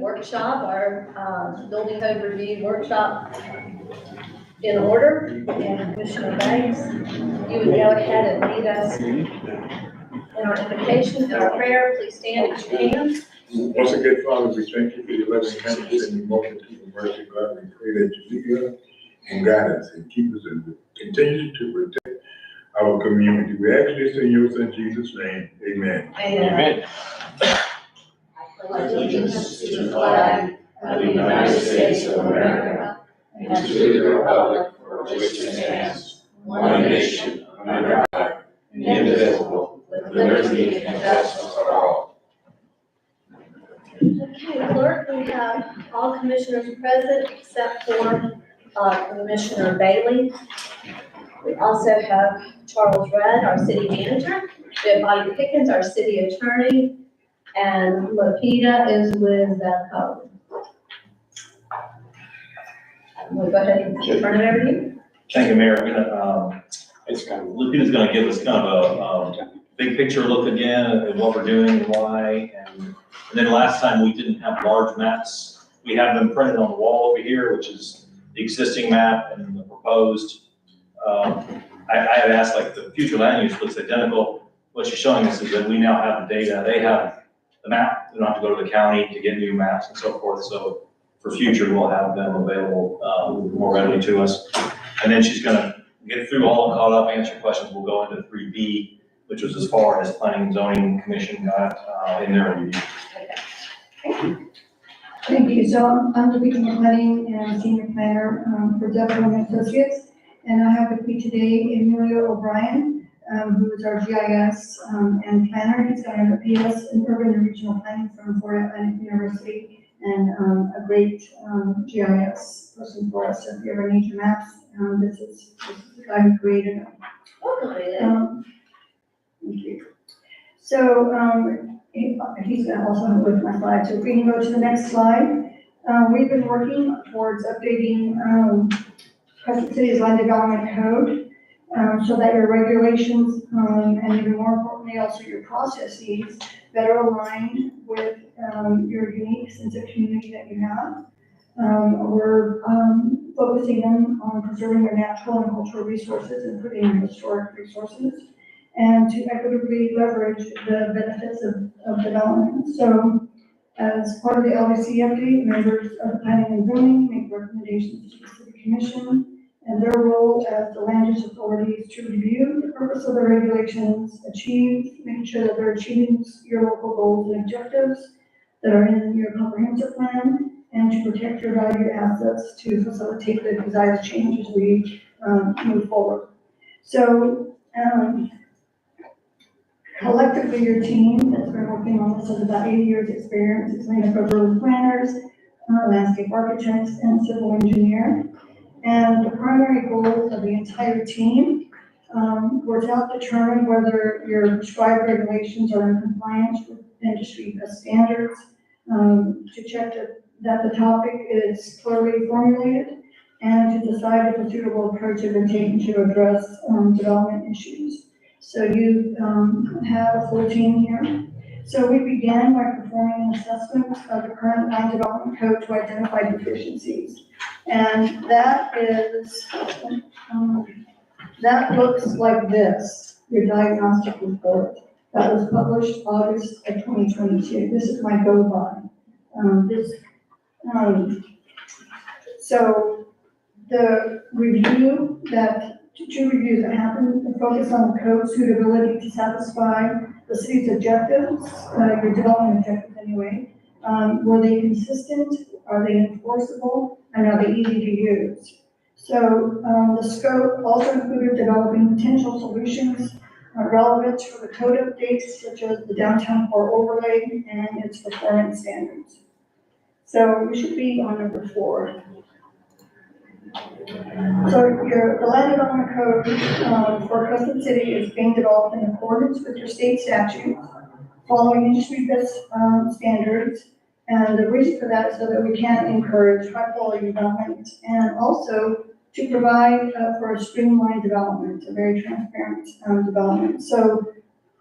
workshop, our building code review workshop in order. And Commissioner Banks, you would go ahead and lead us in our invocation and our prayer. Please stand at your hands. Once again, Father, we thank you for your loving kindness and your multitude of mercy, God. We pray that you lead us and guide us and keep us and continue to protect our community. We ask this in your son Jesus' name. Amen. Amen. Allegiance to the flag of the United States of America and to the republic for which it stands, one nation, under God, indivisible, with liberty and justice for all. Okay, clerk, we have all commissioners present except for Commissioner Bailey. We also have Charles Rudd, our city manager. We have Bobby Pickens, our city attorney, and Lapita is with Code. We'll go ahead and turn it over to you. Thank you, Mayor. Lupita's gonna give us kind of a big picture look again at what we're doing and why. And then last time we didn't have large maps. We have them printed on the wall over here, which is the existing map and the proposed. I have asked, like, the future land use looks identical. What she's showing us is that we now have the data. They have the map. We don't have to go to the county to get new maps and so forth. So for future, we'll have them available more readily to us. And then she's gonna get through all and caught up, answer questions. We'll go into 3B, which was as far as Planning and Zoning Commission got in their review. Thank you. So I'm the regional planning and senior planner for Development Associates. And I have with me today Emilio O'Brien, who is our GIS and planner. He's got a PS in urban and regional planning from Florida Atlantic University, and a great GIS person for us. So if you ever need your maps, this is the guy who created them. Welcome. Thank you. So he's gonna also help with my slides. So if we can go to the next slide. We've been working towards updating Crescent City's land development code so that your regulations and even more importantly also your processes better align with your unique sense of community that you have. We're focusing on preserving your natural and cultural resources, including your historic resources, and to equitably leverage the benefits of development. So as part of the LDC update, members of the Planning and Zoning make recommendations to the City Commission, and their role as the land use authority is to review the purpose of the regulations, making sure that they're achieving your local goals and objectives that are in your comprehensive plan, and to protect your valued assets to facilitate the desired change as we move forward. So collectively, your team that's been working on this has about 80 years experience. It's made up of urban planners, landscape architects, and civil engineer. And the primary goals of the entire team were to help determine whether your prescribed regulations are in compliance with industry best standards, to check that the topic is clearly formulated, and to decide if a suitable approach has been taken to address development issues. So you have a full team here. So we began by performing an assessment of the current land development code to identify deficiencies. And that is, that looks like this, your diagnostic report. That was published August of 2022. This is my go-by. So the review two reviews that happened, focus on the code suitability to satisfy the city's objectives, your development objectives anyway. Were they consistent? Are they enforceable? And are they easy to use? So the scope also included developing potential solutions relevant for the code updates, such as the downtown core overlay and its performance standards. So we should be on number 4. So the land development code for Crescent City is being developed in accordance with your state statutes, following industry best standards. And the reason for that is so that we can encourage high quality development and also to provide for a streamlined development, a very transparent development. So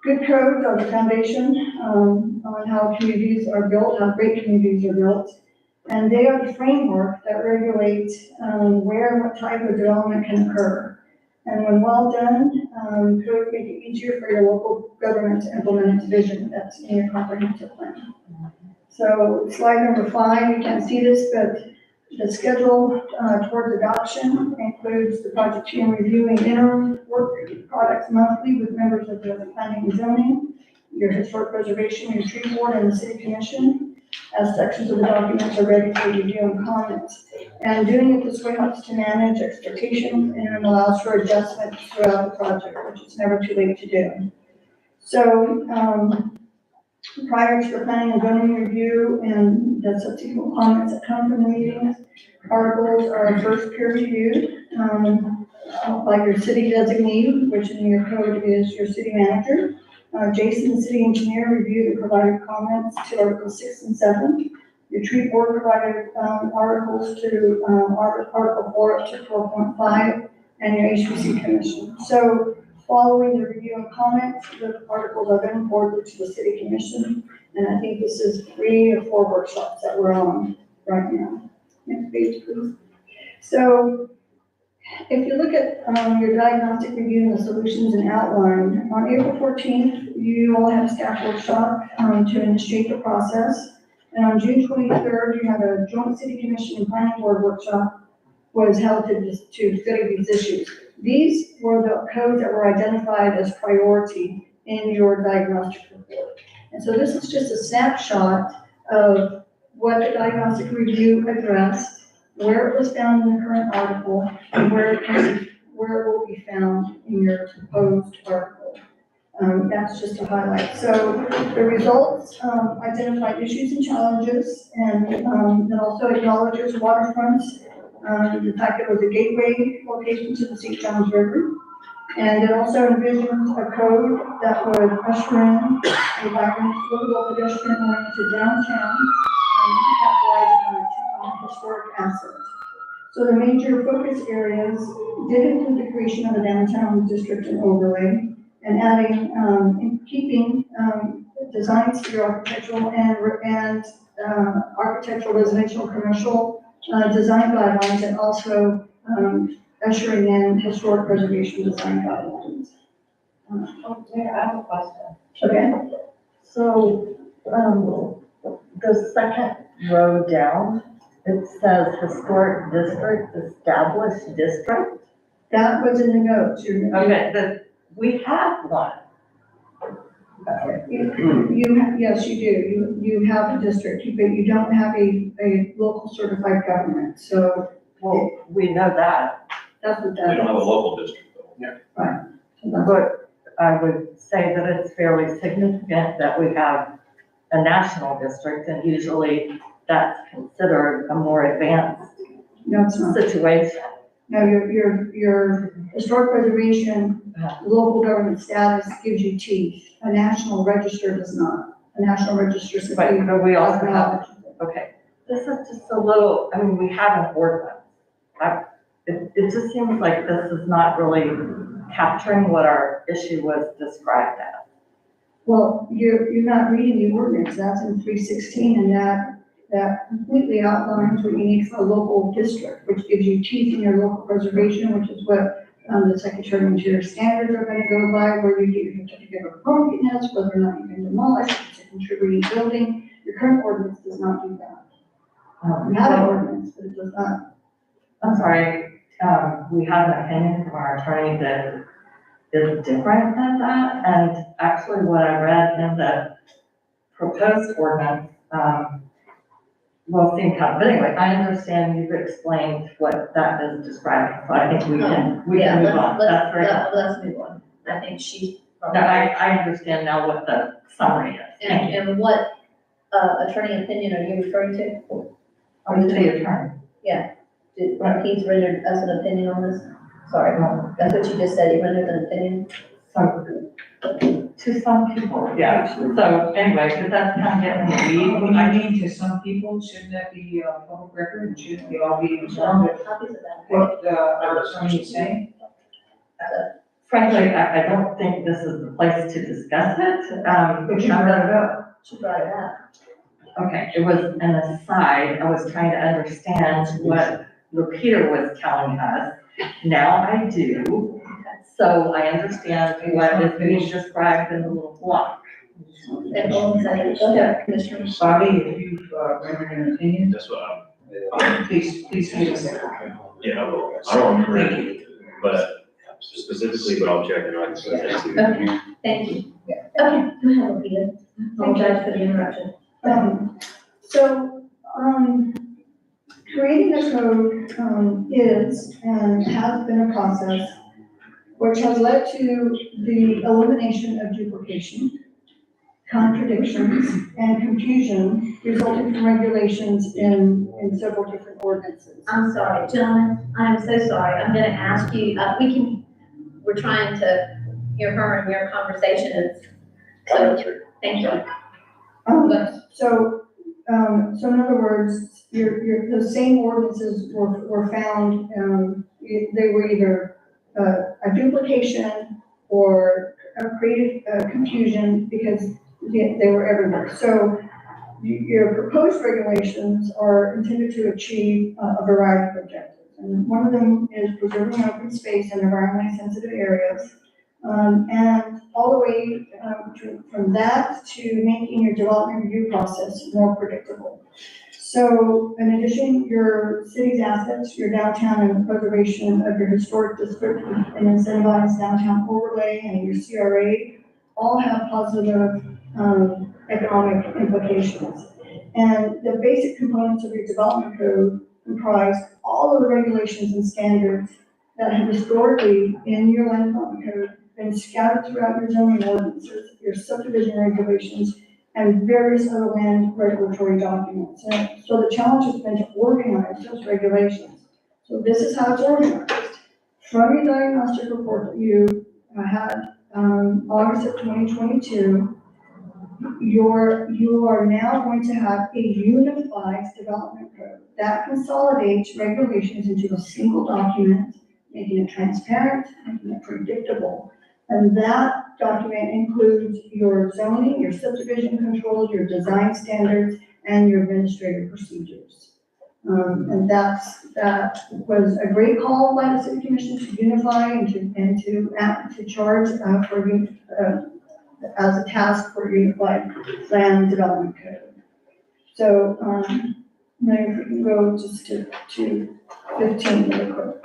good codes are the foundation on how communities are built, how great communities are built. And they are the framework that regulates, where and what type of development can occur. And when well done, could make it easier for your local government to implement its vision that's in your comprehensive plan. So slide number 5, you can't see this, but the schedule towards adoption includes the project team reviewing interim work products monthly with members of the planning and zoning, your historic preservation, your tree board, and the city commission, as sections of the documents are ready for review and comments. And doing it this way helps to manage expectations and allows for adjustments throughout the project, which is never too late to do. So, prior to the planning and zoning review and the subsequent comments that come from the meetings, articles are first peer reviewed, by your city designee, which in your code is your city manager. Jason, the city engineer, reviewed and provided comments to Articles 6 and 7. Your tree board provided articles to Article 4 up to 4.5, and your HPC commission. So following the review and comments, the articles are then forwarded to the city commission, and I think this is 3 or 4 workshops that we're on right now. Next page, please. So if you look at your diagnostic review and the solutions and outline, on April 14th, you all had a staff workshop to initiate the process. And on June 23rd, you had a joint city commission and planning board workshop was held to study these issues. These were the codes that were identified as priority in your diagnostic report. And so this is just a snapshot of what the diagnostic review addressed, where it was found in the current article, and where it will be found in your proposed article. That's just a highlight. So the results identified issues and challenges, and it also acknowledges waterfronts, the fact that it was a gateway location to the St. Johns River. And it also envisions a code that would usher in a vibrant, livable, pedestrian-oriented downtown, capitalizing on historic assets. So the major focus areas did include the creation of a downtown district and overlay, and adding, in keeping designs for your architectural and architectural, residential, commercial design guidelines, and also ushering in historic preservation design guidelines. Mayor, I have a question. Okay. So, the second row down, it says historic district, established district. That was in the notes. Okay, we have one. Yes, you do. You have a district, but you don't have a local certified government, so Well, we know that, that's what We that don't have a is. local district though. but I would say that it's fairly significant that we have a national district, and usually that's considered a more advanced No, it's not. situation. No, your historic preservation, local government status gives you teeth. A national register does not. A national register simply. But we also have, acknowledges it. okay, this is just a little, I mean, we have an ordinance. It just seems like this is not really capturing what our issue was described as. Well, you're not reading the ordinance. That's in 316, and that completely outlines what you need for a local district, which gives you teeth in your local preservation, which is what the Secretary of Interior standards are going to go by, where you get your certificate of appropriateness, whether or not you can demolish, if it's a contributing building. Your current ordinance does not do that. We have an ordinance, but it does not. I'm sorry, we have an opinion from our attorney that is different than that, and actually what I read in the proposed ordinance, well, seemed kind of, but anyway, I understand you've explained what that is describing, so I think we can move on. That's very helpful. Let's move on. I think she's. No, I understand now what the summary is. Thank you. And what, attorney opinion are you referring to? I'm the attorney. He's rendered us an opinion on this? Sorry, that's what you just said, he rendered an opinion? So, to some people, yeah. So anyway, because that's kind of getting in the weeds. I mean, to some people, shouldn't that be public record, and shouldn't we all be informed of Copies of that. what our attorney is saying? Frankly, I don't think this is the place to discuss it. But you brought it up. She brought it up. Okay, it was an aside, I was trying to understand what Peter was telling us. Now I do, so I understand what is being described in the little block. And also, go ahead, Commissioner. Bobby, if you've rendered an opinion, That's what I'm, please give us that. yeah, I don't remember, but specifically, but I'll check and I can send that to you. Okay, thank you. Okay, go ahead, Lupita. Apologize for the interruption. So, creating a code, is and has been a process which has led to the elimination of duplication, contradictions, and confusion resulting from regulations in several different ordinances. I'm sorry, gentlemen, I'm so sorry. I'm gonna ask you, we're trying to hear her and your conversation. So, thank you. So in other words, the same ordinances were found, they were either a duplication or created confusion because they were everywhere. So your proposed regulations are intended to achieve a variety of objectives. And one of them is preserving open space in environmentally sensitive areas. And all the way from that to making your development review process more predictable. So in addition, your city's assets, your downtown and the preservation of your historic district and incentivized downtown overlay and your CRA all have positive economic implications. And the basic components of your development code comprise all of the regulations and standards that have historically in your land development code been scattered throughout your zoning ordinances, your subdivision regulations, and various other land regulatory documents. And so the challenge has been to organize those regulations. So this is how it's organized. From your diagnostic report that you had August of 2022, you are now going to have a unified development code that consolidates regulations into a single document, making it transparent, making it predictable. And that document includes your zoning, your subdivision controls, your design standards, and your administrative procedures. And that was a great call by the City Commission to unify and to charge as a task for unified land development code. So now if we can go just to 15 really quick.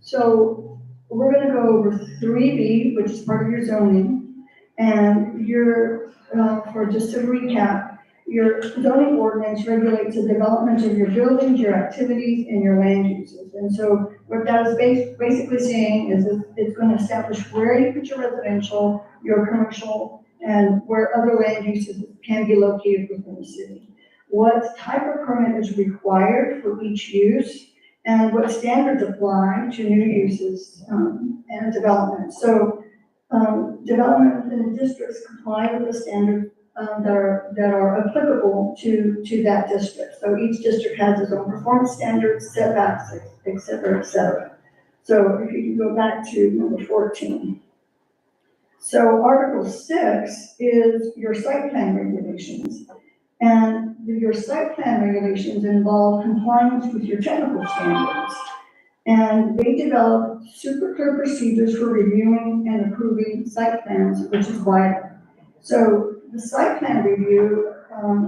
So we're gonna go over 3B, which is part of your zoning, and for just to recap, your zoning ordinance regulates the development of your buildings, your activities, and your land uses. And so what that is basically saying is it's gonna establish where you put your residential, your commercial, and where other land uses can be located within the city. What type of permit is required for each use, and what standards apply to new uses and development. So development within the districts comply with the standards that are applicable to that district. So each district has its own performance standards, setbacks, et cetera, et cetera. So if you can go back to number 14. So Article 6 is your site plan regulations. And your site plan regulations involve compliance with your technical standards. And they develop super clear procedures for reviewing and approving site plans, which is vital. So the site plan review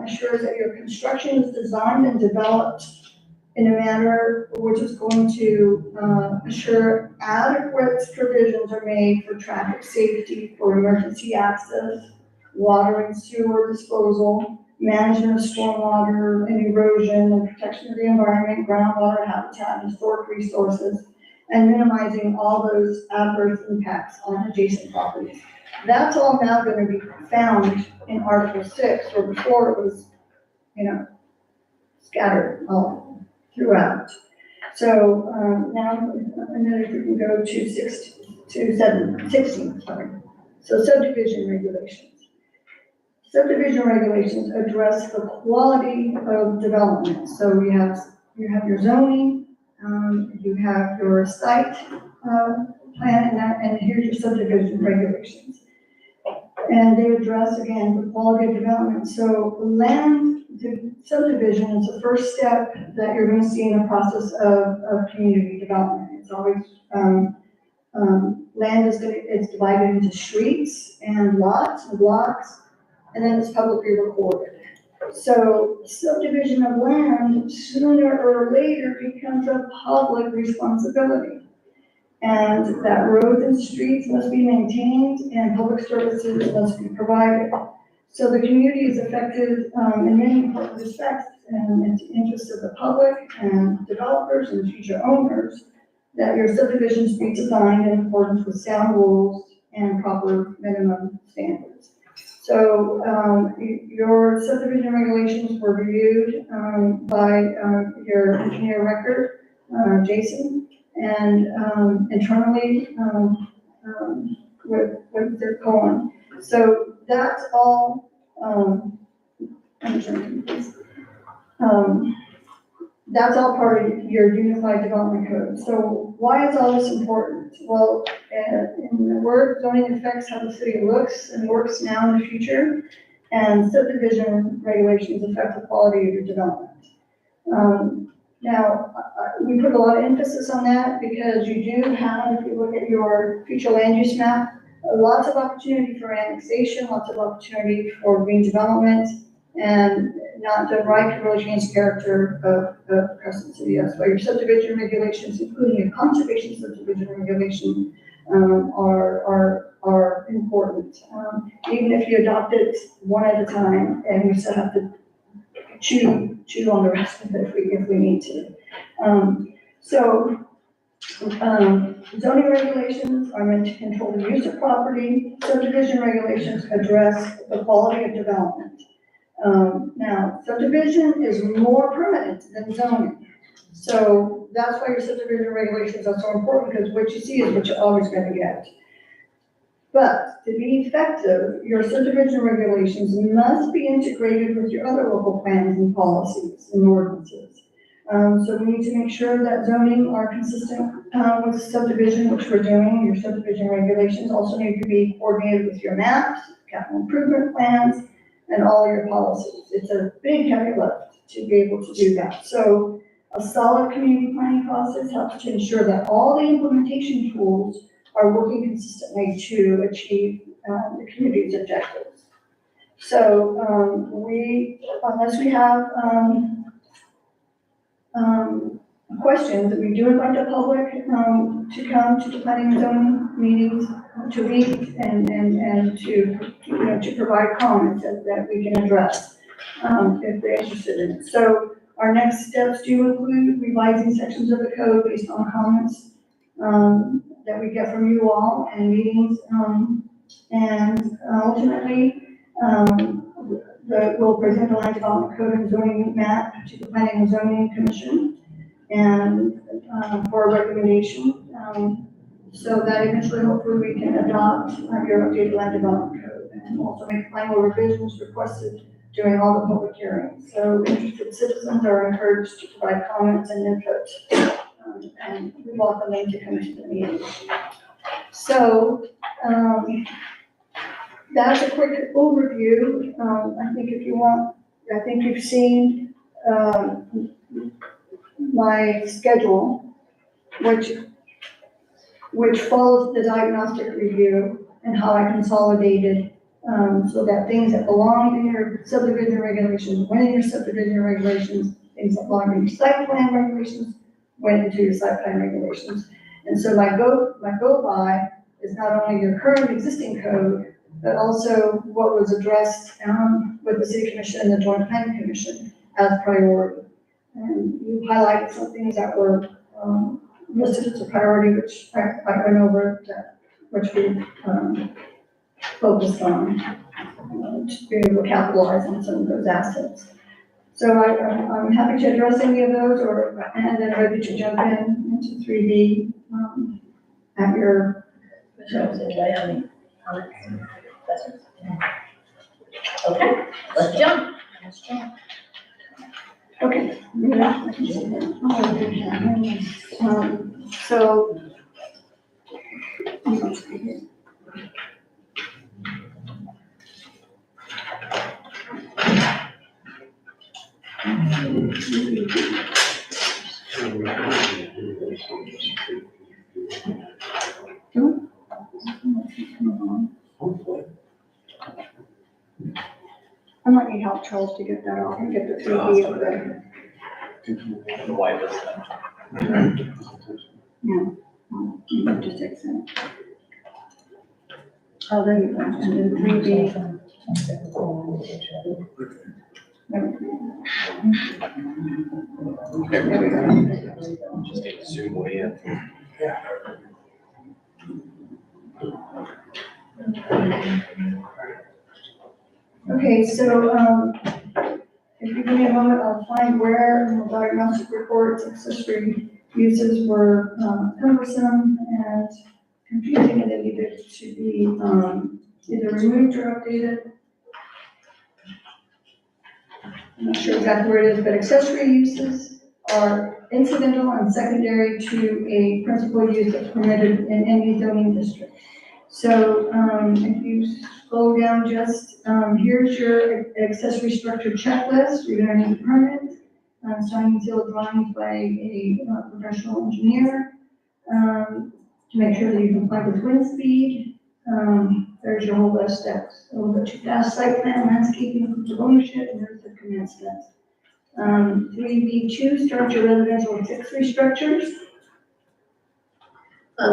assures that your construction is designed and developed in a manner which is going to assure adequate provisions are made for traffic safety, for emergency access, water and sewer disposal, management of stormwater and erosion, and protection of the environment, groundwater, habitat, and historic resources, and minimizing all those adverse impacts on adjacent properties. That's all now going to be found in Article 6, where before it was, scattered all throughout. So now, and then if we can go to 16, sorry. So subdivision regulations. Subdivision regulations address the quality of development. So you have your zoning, you have your site plan, and here's your subdivision regulations. And they address, again, the quality of development. So subdivision is the first step that you're gonna see in the process of community development. It's always, land it's divided into streets and lots and blocks, and then it's publicly recorded. So subdivision of land sooner or later becomes a public responsibility. And that roads and streets must be maintained and public services must be provided. So the community is affected in many important respects, and it's the interest of the public and developers and future owners that your subdivisions be designed in accordance with sound rules and proper minimum standards. So your subdivision regulations were reviewed by your engineer record, Jason, and internally with their Cohen. So that's all, that's all part of your unified development code. So why is all this important? Well, in the word, zoning affects how the city looks and works now and in the future, and subdivision regulations affect the quality of your development. Now, we put a lot of emphasis on that because you do have, if you look at your future land use map, lots of opportunity for annexation, lots of opportunity for green development, and not done right can really change the character of Crescent City. That's why your subdivision regulations, including your conservation subdivision regulation, are important. Even if you adopt it one at a time, and we still have to chew on the rest of it if we need to. Zoning regulations are meant to control the use of property. Subdivision regulations address the quality of development. Now, subdivision is more permanent than zoning. So that's why your subdivision regulations are so important, because what you see is what you're always going to get. But to be effective, your subdivision regulations must be integrated with your other local plans and policies and ordinances. So we need to make sure that zoning are consistent with subdivision, which we're doing. Your subdivision regulations also need to be coordinated with your maps, capital improvement plans, and all your policies. It's a big heavy lift to be able to do that. So a solid community planning process helps to ensure that all the implementation tools are working consistently to achieve the community's objectives. So unless we have questions, we do invite the public to come to the planning and zoning meetings to read and to provide comments that we can address if they're interested in it. So our next steps do include revising sections of the code based on comments that we get from you all and meetings, and ultimately we'll present the land development code and zoning map to the Planning and Zoning Commission and for a recommendation, so that eventually hopefully we can adopt your updated land development code and also make final revisions requested during all the public hearings. So interested citizens are encouraged to provide comments and input, and we welcome them to come to the meeting. So that's a quick overview. I think if you want, I think you've seen my schedule, which follows the diagnostic review and how I consolidated so that things that belong in your subdivision regulations went in your subdivision regulations, things that belong in your site plan regulations went into your site plan regulations. And so my go by is not only your current existing code, but also what was addressed with the City Commission and the Joint Planning Commission as priority. And you highlighted some things that were listed as a priority, which I went over, which we focused on to be able to capitalize on some of those assets. So I'm happy to address any of those, and then ready to jump into 3D at your. Okay, let's jump. Okay. So. I might need help, Charles, to get that off and get the 3D over there. Why does that? Just take some. Oh, there you go, and then 3D. There we go. Just need to zoom way in. Okay, so, if you give me a moment, I'll find where in the diagnostic reports accessory uses were cumbersome and confusing, and they needed to be, either removed or updated. I'm not sure exactly where it is, but accessory uses are incidental and secondary to a principal use that's permitted in any zoning district. So, if you scroll down just, here's your accessory structure checklist. You're gonna need a permit, signing sealed drawings by a professional engineer, to make sure that you comply with wind speed. There's your whole list of steps. A little bit too fast site plan, landscaping, proof of ownership, and there's the commencement. 3B2, start your residential accessory structures. We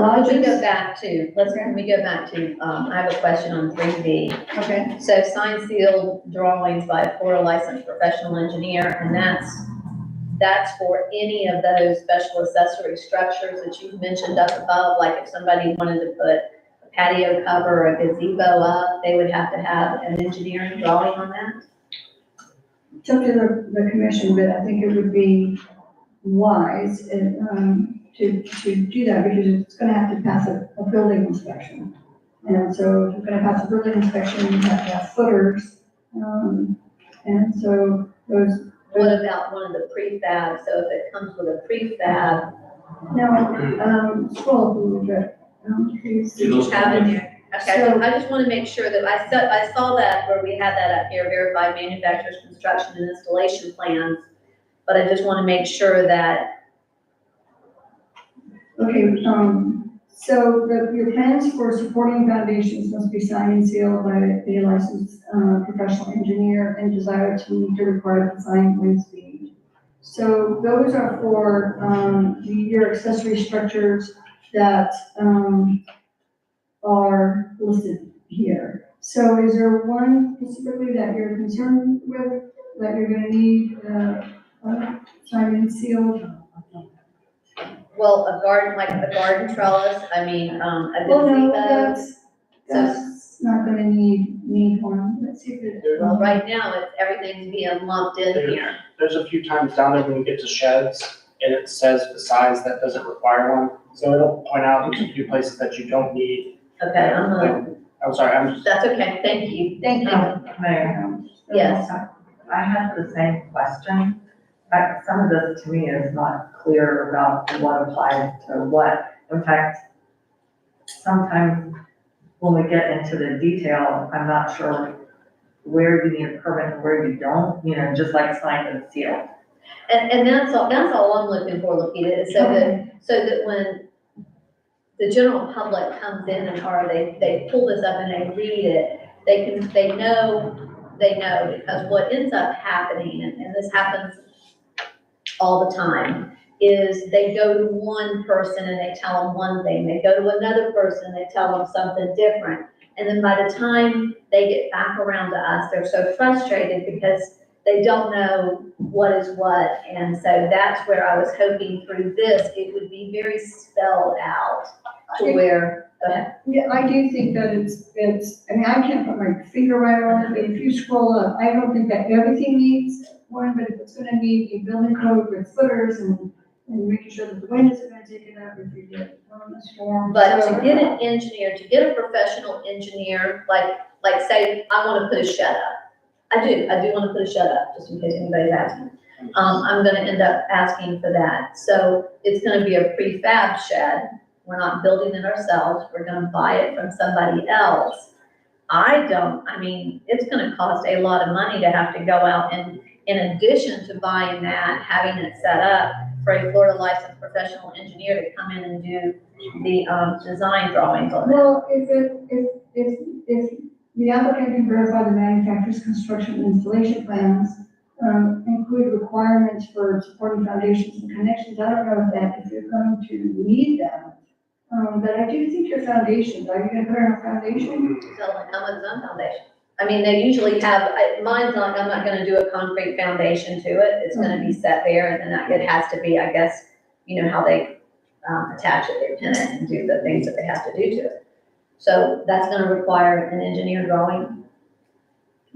go back to, can we go back to, I have a question on 3B. Okay. So sign sealed drawings by a Florida licensed professional engineer, and that's for any of those special accessory structures that you've mentioned up above, like if somebody wanted to put a patio cover or a gazebo up, they would have to have an engineering drawing on that? It's up to the commission, but I think it would be wise, to do that, because it's gonna have to pass a building inspection. And so if you're gonna pass a building inspection, you have to have footers, and so those. What about one of the prefab? So if it comes with a prefab, Now, scroll up a little bit, please. Do those have in there. Okay, So- I just wanna make sure that I saw that where we had that up here, verified manufacturer's construction and installation plans. But I just wanna make sure that, Okay, so your plans for supporting foundations must be signed and sealed by a licensed, professional engineer and desire to meet the required design wind speed. So those are for, your accessory structures that, are listed here. So is there one specifically that you're concerned with, that you're gonna need, signed and sealed? well, a garden, like a garden trellis, I mean, a Oh, no, gazebo. that's not gonna need one. Let's see if it. Well, right now, everything's being lumped in here. There's a few times down there when you get to sheds, and it says the size that doesn't require one. So it'll point out a few places that you don't need. Okay, I'm sorry, I'm just, that's okay, thank you. Thank you. Mayor, Yes. I had the same question. Some of this to me is not clear about what applies to what. In fact, sometimes when we get into the detail, I'm not sure where you need a permit and where you don't, just like signed and sealed. And that's all I'm looking for, Lupita, is so that when the general public comes in and, or they pull this up and they read it, they know, because what ends up happening, and this happens all the time, is they go to one person and they tell them one thing, they go to another person, they tell them something different. And then by the time they get back around to us, they're so frustrated because they don't know what is what. And so that's where I was hoping through this, it would be very spelled out to where, go ahead. Yeah, I do think that I mean, I can't put my finger right on it, but if you scroll up, I don't think that everything needs one, but if it's gonna need a building code with footers and making sure that the wind isn't gonna take it up if you get a storm. But So- to get an engineer, to get a professional engineer, like say, I wanna put a shed up. I do wanna put a shed up, just in case anybody's asking. I'm gonna end up asking for that. So it's gonna be a prefab shed. We're not building it ourselves. We're gonna buy it from somebody else. I mean, it's gonna cost a lot of money to have to go out and in addition to buying that, having it set up for a Florida licensed professional engineer to come in and do the, design drawings on that. Well, if the applicant can verify the manufacturer's construction and installation plans, include requirements for supporting foundations and connections, I don't know if you're going to need that. But I do think your foundations, are you gonna put in a foundation? So like, come with its own foundation. I mean, they usually have, mine's not, I'm not gonna do a concrete foundation to it, it's gonna be set there, and then it has to be, I guess, you know, how they, attach it, they pin it and do the things that they have to do to it. So that's gonna require an engineer drawing.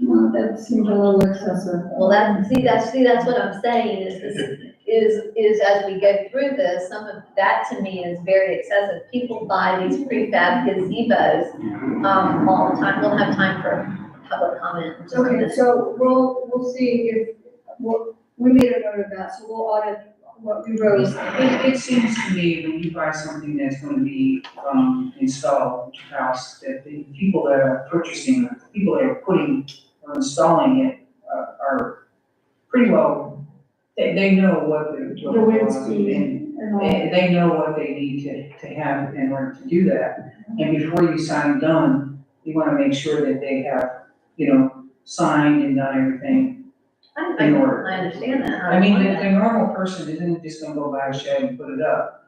Well, that seems a little excessive. Well, that's what I'm saying, is as we go through this, some of that to me is very excessive. People buy these prefab gazebos, all the time, we'll have time for public comment in just a Okay, minute. so we'll see if, we made a note of that, so we'll audit what we wrote. It seems to me when you buy something that's gonna be, installed at your house, that the people that are purchasing, the people that are putting or installing it, are pretty well, they know what The wind speed and all. they know what they need to have in order to do that. And before you sign done, you wanna make sure that they have, signed and done everything. I in order. understand that. I mean, the normal person isn't just gonna go buy a shed and put it up.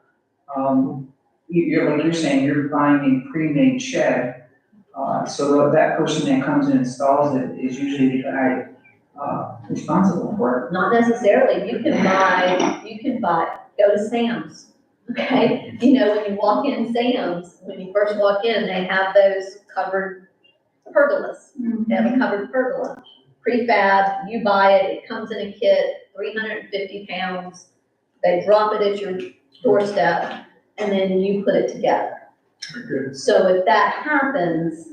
You're, like you're saying, you're buying a pre-made shed, so that person that comes and installs it is usually the guy, responsible for it. Not necessarily, you can buy, go to Sam's, okay? You know, when you walk in Sam's, when you first walk in, they have those covered pergolas. They have a covered pergola. Prefab, you buy it, it comes in a kit, 350 pounds. They drop it at your doorstep, and then you put it together. Okay. So if that happens,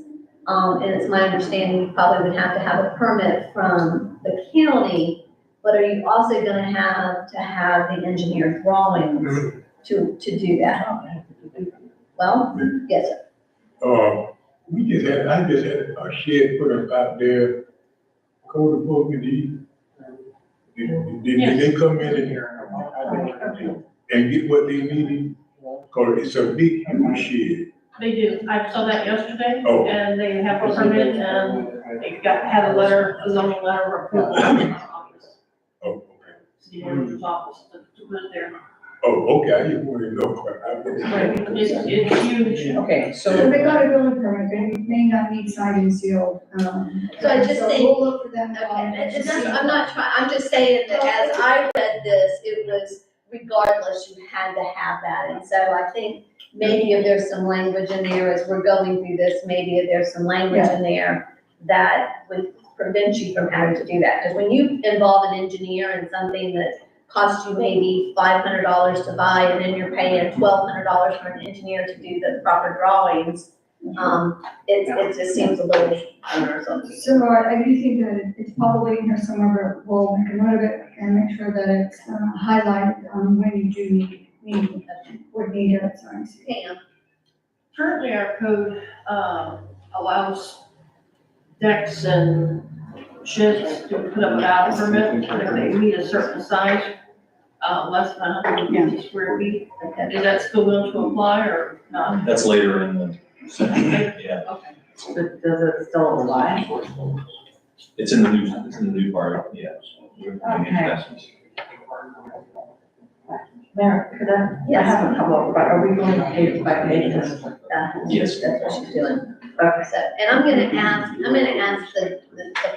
and it's my understanding, you probably would have to have a permit from the county, but are you also gonna have to have the engineer drawings to do that? Well, yes, sir. I just had a shed put up out there, code enforcement, did they come in and get what they needed? Cause it's a big, huge shed. They do. I saw that yesterday, Oh. and they have a permit, and they had a letter, a zoning letter of approval from our office, Oh, okay. city manager's office to put it there. Oh, okay, I just wanted to know. It's huge. Okay, So so, they got a building permit, they may not need signed and sealed. So I just think- We'll look for them. Okay, and that's, I'm not trying, I'm just saying that as I read this, it was regardless, you had to have that. And so I think maybe if there's some language in there as we're going through this, maybe if there's some language in there that would prevent you from having to do that. Because when you involve an engineer in something that costs you maybe $500 to buy, and then you're paying $1,200 for an engineer to do the proper drawings, it just seems a little onerous. So I do think that it's probably in here somewhere, but we'll make a note of it and make sure that it's highlighted when you do would need it, sorry. Pam, Currently, our code, allows decks and sheds to put up without a permit, and if they meet a certain size, less than 150 square feet. Is that still going to apply or not? That's later in the, yeah, Okay. Does it still apply? it's in the new part, yeah. We're gonna get to that. Mayor, could I have a couple of, are we going page by page? Yes. that's what she's doing. Okay. So, and I'm gonna ask the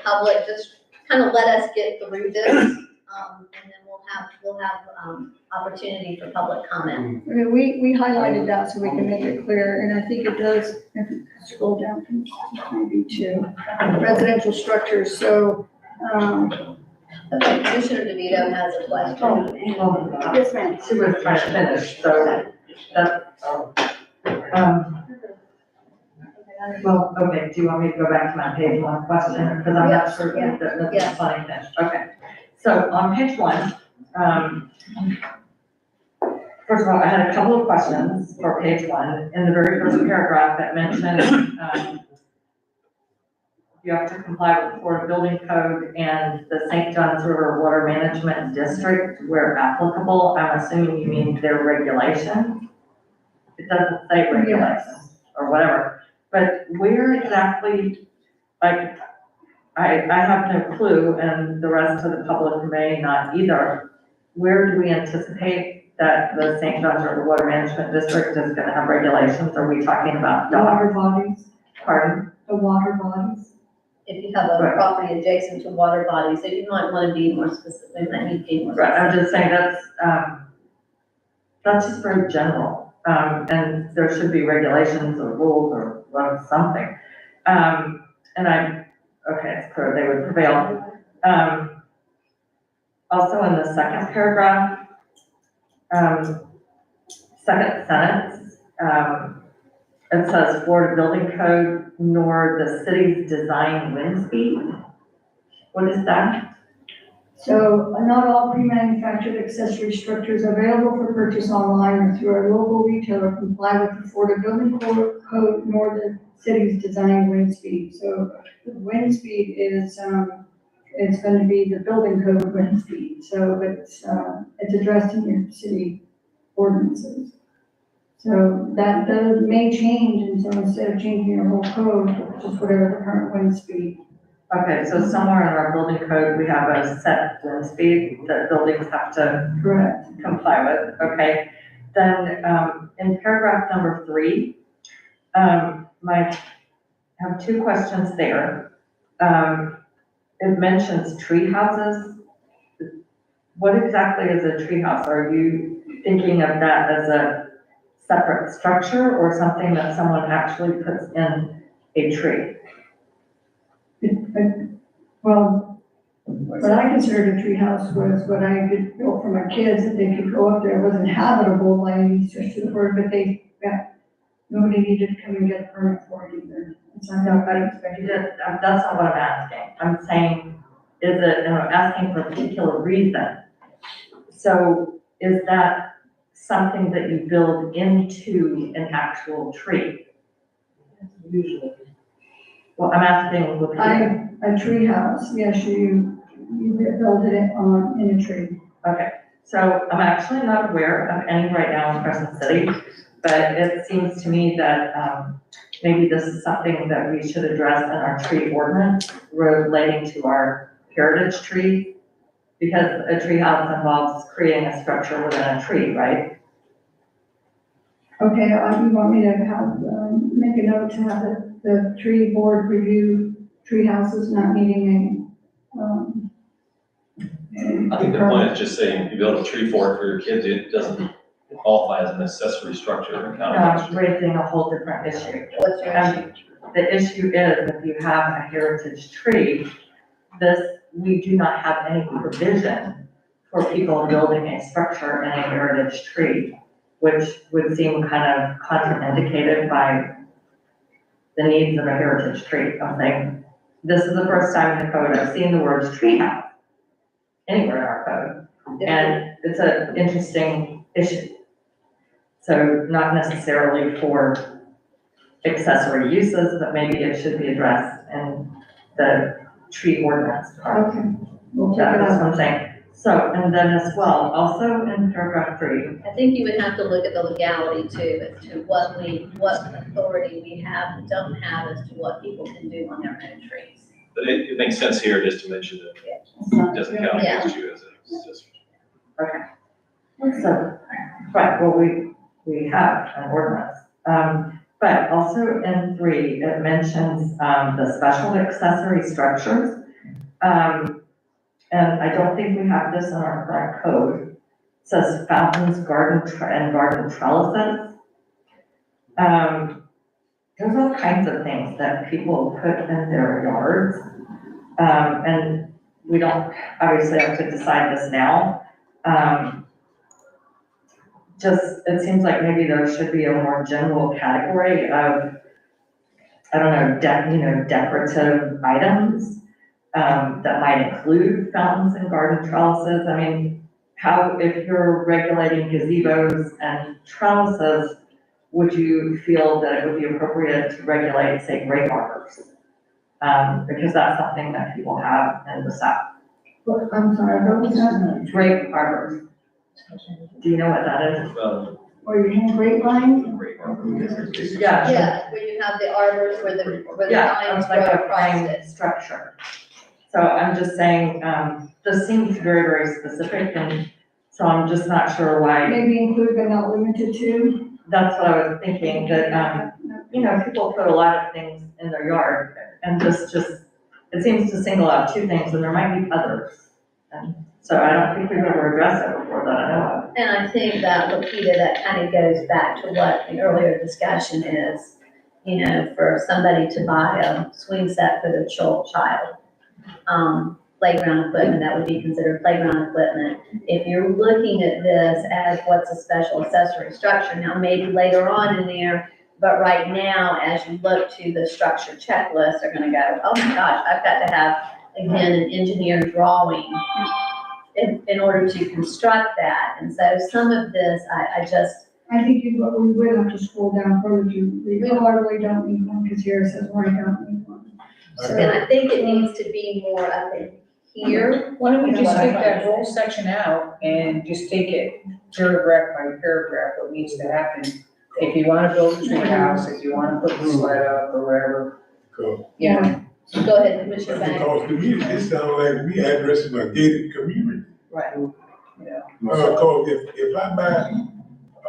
public, just kind of let us get through this, and then we'll have opportunity for public comment. I mean, we highlighted that so we can make it clear, and I think it does, if you scroll down from maybe to residential structures, so, Okay, Commissioner DeVito has a question. yes, ma'am. She was trying to finish, so that's, well, okay, do you want me to go back to my page one question? Because I'm not sure that this is funny finished. Okay. So on page one, first of all, I had a couple of questions for page one. In the very first paragraph that mentioned, you have to comply with the Florida Building Code and the St. Johns River Water Management District where applicable. I'm assuming you mean their regulation. It doesn't say regulation or whatever, but where exactly, like, I have no clue, and the rest of the public may not either. Where do we anticipate that the St. Johns River Water Management District is gonna have regulations? Are we talking about Water dogs? bodies, Pardon? the water bodies. If you have a Right. property adjacent to water bodies, so you might want to be more specific, you might need to be more Right, I'm specific. just saying that's just very general. And there should be regulations or rules or well, something. Okay, it's clear they would prevail. Also in the second paragraph, second sentence, it says Florida Building Code nor the city's design wind speed. What is that? So not all pre-manufactured accessory structures available for purchase online or through a local retailer comply with the Florida Building Code nor the city's design wind speed. So the wind speed is, it's gonna be the building code wind speed. So it's addressed in your city ordinances. So that may change, and so instead of changing your whole code, just whatever the current wind speed. Okay, so somewhere in our building code, we have a set wind speed that buildings have to Correct. comply with, okay? Then, in paragraph number 3, I have 2 questions there. It mentions tree houses. What exactly is a tree house? Are you thinking of that as a separate structure or something that someone actually puts in a tree? Well, what I considered a tree house was what I could build for my kids, that they could go up there. It wasn't habitable by any stretch of the word, but nobody needed to come and get a permit for it either. It's not that I expected it. That's not what I'm asking. I'm saying, and I'm asking for a particular reason. So is that something that you build into an actual tree? Usually. Well, I'm asking with you. A tree house, yes, you build it in a tree. Okay, so I'm actually not aware of any right now in Crescent City, but it seems to me that, maybe this is something that we should address in our tree ordinance relating to our heritage tree. Because a tree house involves creating a structure within a tree, right? Okay, you want me to have, make a note to have the tree board review tree houses not needing I think the point is just saying, if you build a tree fort for your kids, it doesn't qualify as an accessory structure in county. Raising a whole different issue. What's your issue? The issue is if you have a heritage tree, we do not have any provision for people building a structure in a heritage tree, which would seem kind of contraindicated by the needs of a heritage tree. I'm saying, this is the first time in the code I've seen the words tree house anywhere in our code, and it's an interesting issue. So not necessarily for accessory uses, but maybe it should be addressed in the tree ordinance part. Okay, we'll check it That's out. what I'm saying. So, and then as well, also in paragraph 3, I think you would have to look at the legality too, as to what authority we have and don't have as to what people can do on their own trees. But it makes sense here just to mention that it doesn't count Yeah. against you as an accessory. so, right, well, we have an ordinance. But also in 3, it mentions, the special accessory structures. And I don't think we have this in our current code. It says fountains, garden trellises. There's all kinds of things that people put in their yards. And we don't obviously have to decide this now. It seems like maybe there should be a more general category of, I don't know, decorative items, that might include fountains and garden trellises. I mean, if you're regulating gazebos and trellises, would you feel that it would be appropriate to regulate, say, grape arbors? because that's something that people have in the South. I'm sorry, what was that? Drape arbors. Do you know what that is? Or your hand grapevine? Yeah. Yeah, where you have the arbors where the Yeah, vines it's like grow a across frame it. structure. So I'm just saying, this seems very, very specific, and so I'm just not sure why. Maybe include but not limited to? That's what I was thinking, that, people put a lot of things in their yard, and this just, it seems to single out two things, and there might be others. And so I don't think we've ever addressed it before that I know of. And I think that, Lupita, that kind of goes back to what the earlier discussion is, for somebody to buy a swing set for their child. Playground equipment, that would be considered playground equipment. If you're looking at this as what's a special accessory structure, now maybe later on in there, but right now, as you look to the structure checklist, they're gonna go, oh my gosh, I've got to have, again, an engineer drawing in order to construct that. And so some of this, I think we would have to scroll down further to, we really don't need one, because here it says we don't need one. and I think it needs to be more up in here. Why don't we just take that whole section out and just take it paragraph by paragraph, what needs to happen? If you wanna build a tree house, if you wanna put the sled up or whatever, Yeah. Go ahead, Commissioner Banks. Because to me, it sounds like we addressing a gated community. Right. Cause if I buy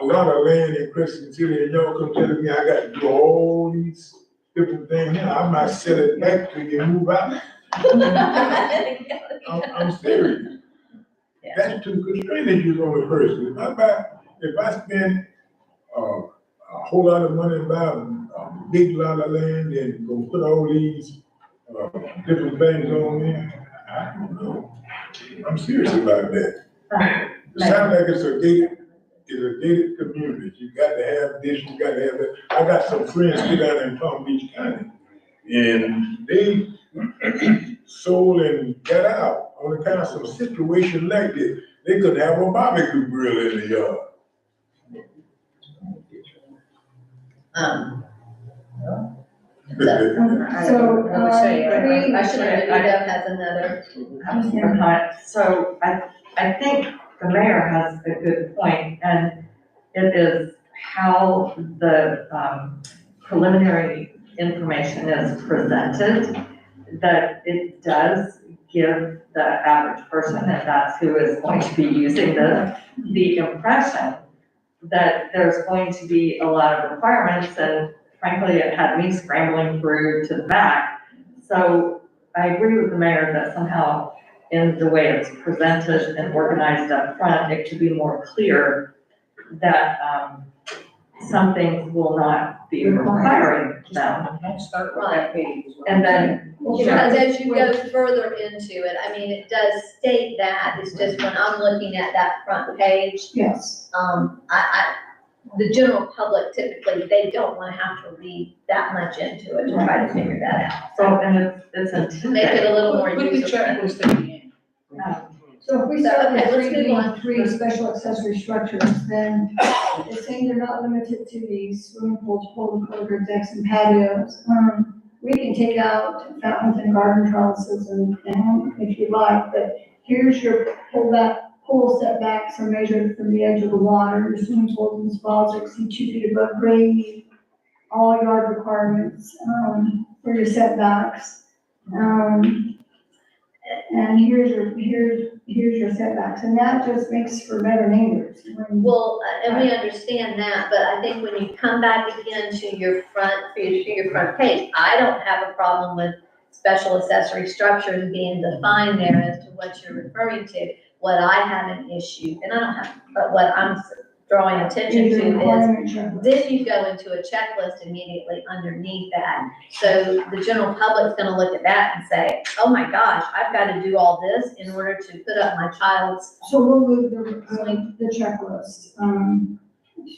a lot of land in Crescent City and y'all come telling me I got to do all these different things, I might sell it back to you and move out. I'm serious. Yeah. That's too constraining you on a person. If I spend a whole lot of money and buy a big lot of land and go put all these different things on there, I don't know. I'm serious about that. It sounds like it's a gated community. You got to have this, you got to have that. I got some friends get down in Palm Beach County, and they sold and got out on account of some situation like this. They couldn't have a barbecue grill in the yard. So, I should have, Anita has another. So I think the mayor has a good point, and it is how the preliminary information is presented, that it does give the average person, and that's who is going to be using the impression that there's going to be a lot of requirements, and frankly, it had me scrambling through to the back. So I agree with the mayor that somehow in the way it's presented and organized up front, it could be more clear that some things will not be requiring them. don't start with that page. And then, Because as you go further into it, I mean, it does state that, it's just when I'm looking at that front page, yes. the general public typically, they don't wanna have to read that much into it to try to figure that out. so, and it's To make it intended. a little more Put the user friendly. checklist at the end. So if we start Okay, let's with move on. three special accessory structures, then it's saying they're not limited to these swimming pools, pool enclosures, decks and patios. We can take out fountains and garden trellises and if you like, but here's your pool setbacks are measured from the edge of the water. Your swimming pools and spas exceed 2 feet above grade. All yard requirements, for your setbacks. And here's your setbacks, and that just makes for better neighbors. Well, and we understand that, but I think when you come back again to your front page, I don't have a problem with special accessory structures being defined there as to what you're referring to. What I have an issue, and I don't have, but what I'm drawing attention Here's your to is, requirement checklist. then you go into a checklist immediately underneath that. So the general public's gonna look at that and say, oh my gosh, I've gotta do all this in order to put up my child's. So we'll move the checklist,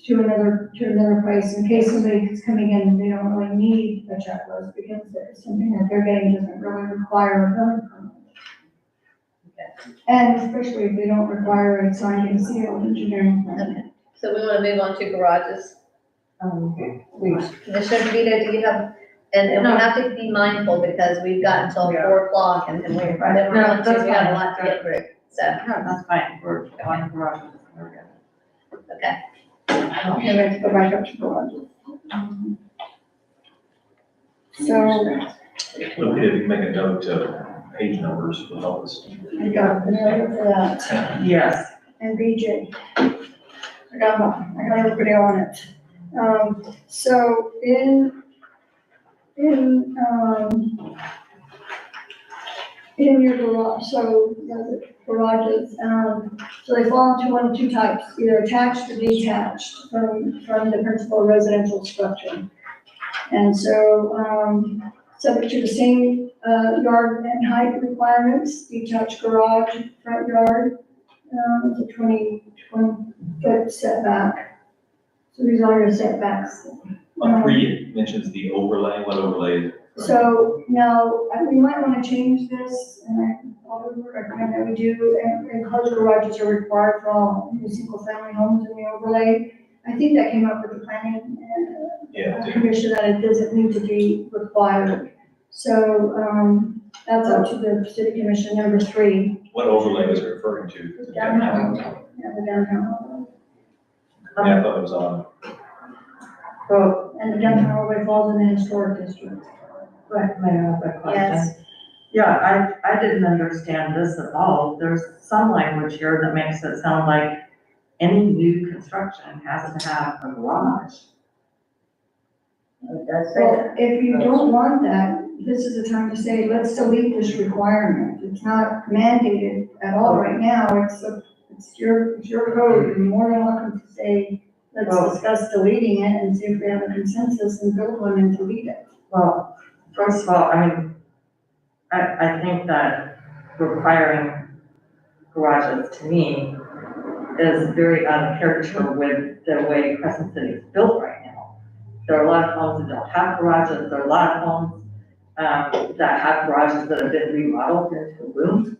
to another place in case somebody's coming in and they don't really need a checklist because it's something that they're getting doesn't really require a building permit. And especially if they don't require a signed and sealed engineering permit. Okay, so we wanna move on to garages. Commissioner DeVito, do you have And we have to be mindful because we've got until 4 o'clock and then we're No, going to, that's we have a fine. lot to get through, so, No, that's fine, we're on garages, we're good. okay. Okay, we have to go back up to garages. So, Look, if you can make a note to page numbers will help us. I got the note for that. Yes, And BJ. I got everybody on it. So in your garage, so the garages, so they fall into one of two types, either attached or detached from the principal residential structure. And so, subject to the same, yard and height requirements, detached garage, front yard, it's a 20-foot setback. So these are your setbacks. On 3, it mentions the overlay, what overlay? So now, we might want to change this, and I probably would recommend that we do, and enclosed garages are required for all new single-family homes in the overlay. I think that came up with the planning Yeah, it did. commission, that it doesn't need to be required. So, that's up to the city commission. Number 3, What overlay was it referring to? downtown, yeah, the downtown. Yeah, I thought it was on. well, And the downtown overlay falls in the historic district. but may I have a question? Yes. Yeah, I didn't understand this at all. There's some language here that makes it sound like any new construction has to have a garage. It does say Well, that. if you don't want that, this is the time to say, let's delete this requirement. It's not mandated at all right now. It's your code. You're more than welcome to say, let's Well- discuss deleting it and see if we have a consensus and build one and delete it. Well, first of all, I mean, I think that requiring garages to me is very out of character with the way Crescent City is built right now. There are a lot of homes that don't have garages, there are a lot of homes, that have garages that have been remodeled into rooms.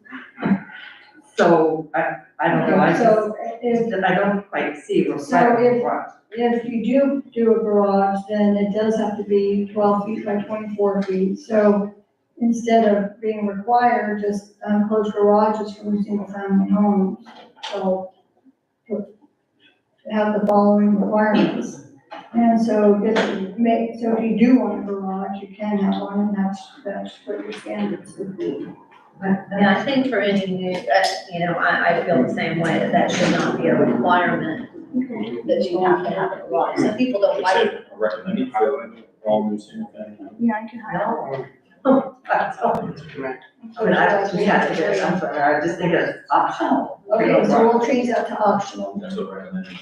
So, I don't know, So if, I don't quite see So requiring if- a garage. if you do a garage, then it does have to be 12 feet by 24 feet. So instead of being required, just close garages from single-family homes. So have the following requirements. And so so if you do want a garage, you can have one, and that's what your standards would be. Yeah, I think for any new, I feel the same way, that should not be a requirement that you have to have a garage. Some people don't like it. I recommend it. Yeah, I can have. I just think it's optional. Okay, so we'll change that to optional. That's what recommended.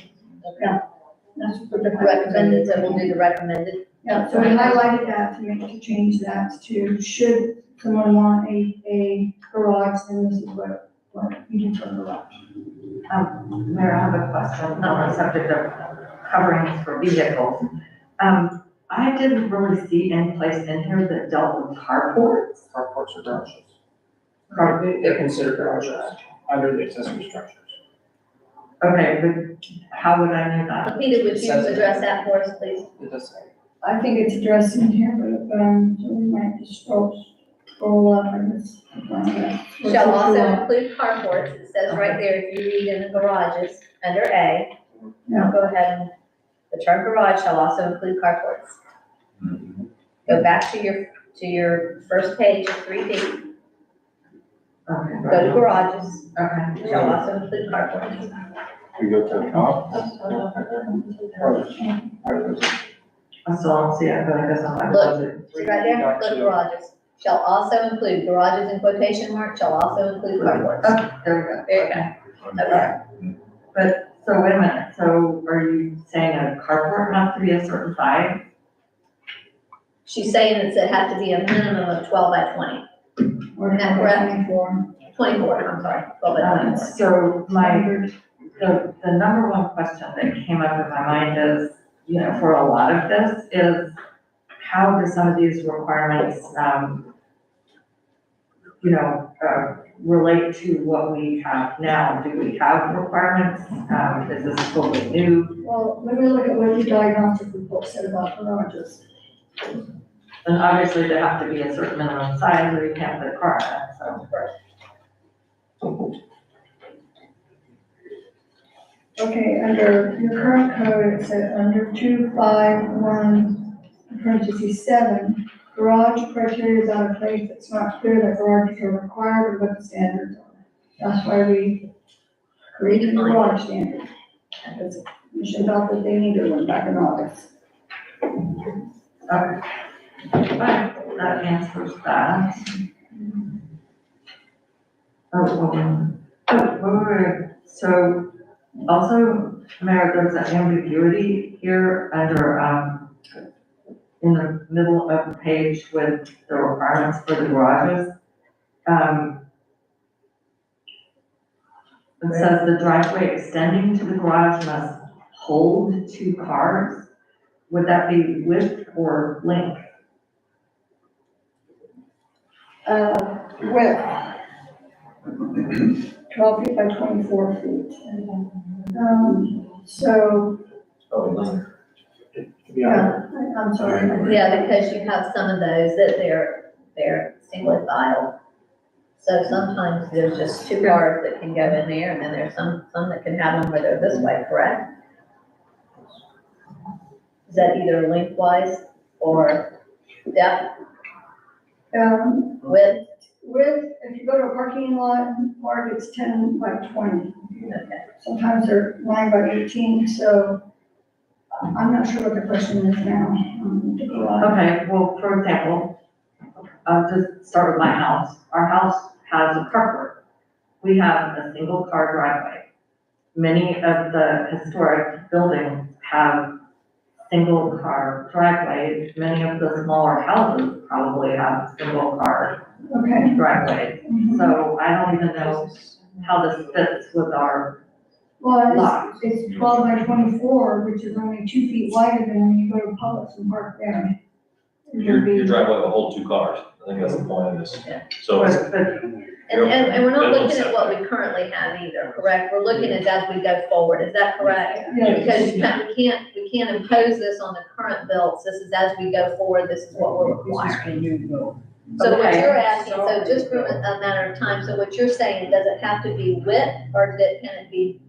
That's what the Recommended, so we'll do the recommended. Yeah, so we highlighted that to change that to, should someone want a garage, then this is what you do for a garage. Mayor, I have a question on the subject of coverings for vehicles. I didn't really see any place in here that dealt with carports. Carports or garages. They're considered garages under the accessory structures. Okay, but how would I know that? Peter, would you address that for us, please? It does say. I think it's addressed in here, but, so we might just scroll up and just. Shall also include carports, it says right there, if you read in the garages, under A. Yeah. Go ahead and, the term garage shall also include carports. Go back to your first page of 3D, Okay. go to garages, Okay. shall also include carports. We go to the top. I still don't see it, but I guess I'm. Look. See right there, look, garages, shall also include, garages in quotation marks, shall also include carports. Okay, there There you go. Okay. But, so wait a minute, so are you saying a carport has to be a certain size? She's saying that it has to be a minimum of 12 by 20. Or That correct? 24. 24, I'm sorry, 12 by 24. So the number one question that came up in my mind is, for a lot of this is, how do some of these requirements, relate to what we have now? Do we have requirements? Is this totally new? Well, let me look at what the diagnostic report said about garages. And obviously there have to be a certain minimum size or you can't put a car in it, so. Okay, under your current code, it said under 251, parentheses 7, garage criteria is out of place. It's not clear that garages are required or what the standards are. That's why we created the garage standard. Because the commission thought that they needed one back in August. Okay. But that answers that. Wait. So also, Mayor, there's an ambiguity here under, in the middle of the page with the requirements for the garages. It says the driveway extending to the garage must hold 2 cars. Would that be width or length? Width, 12 feet by 24 feet. So, Probably linear. yeah, I'm sorry. Yeah, because you have some of those that they're single file. So sometimes there's just 2 cars that can go in there, and then there's some that can have them where they're this way, correct? Is that either lengthwise or depth, width? If you go to a parking lot, mark it's 10 by 20. Okay. Sometimes they're 9 by 18, so I'm not sure what the question is now. The garage. Okay, well, for example, just start with my house. Our house has a carport. We have a single car driveway. Many of the historic buildings have single car driveways. Many of the smaller houses probably have single car Okay. driveways. So I don't even know how this fits with our Well, lot. it's 12 by 24, which is only 2 feet wider than when you go to Publix and park there. Your driveway will hold 2 cars. I think that's the point of this. Yeah. So it's, But And we're not Minimum looking at what we currently have either, correct? We're looking at as we go forward, is that correct? Yeah. Because we can't impose this on the current builds, this is as we go forward, this is what we're requiring. So what Okay. you're asking, so just for a matter of time, so what you're saying, does it have to be width, or can it be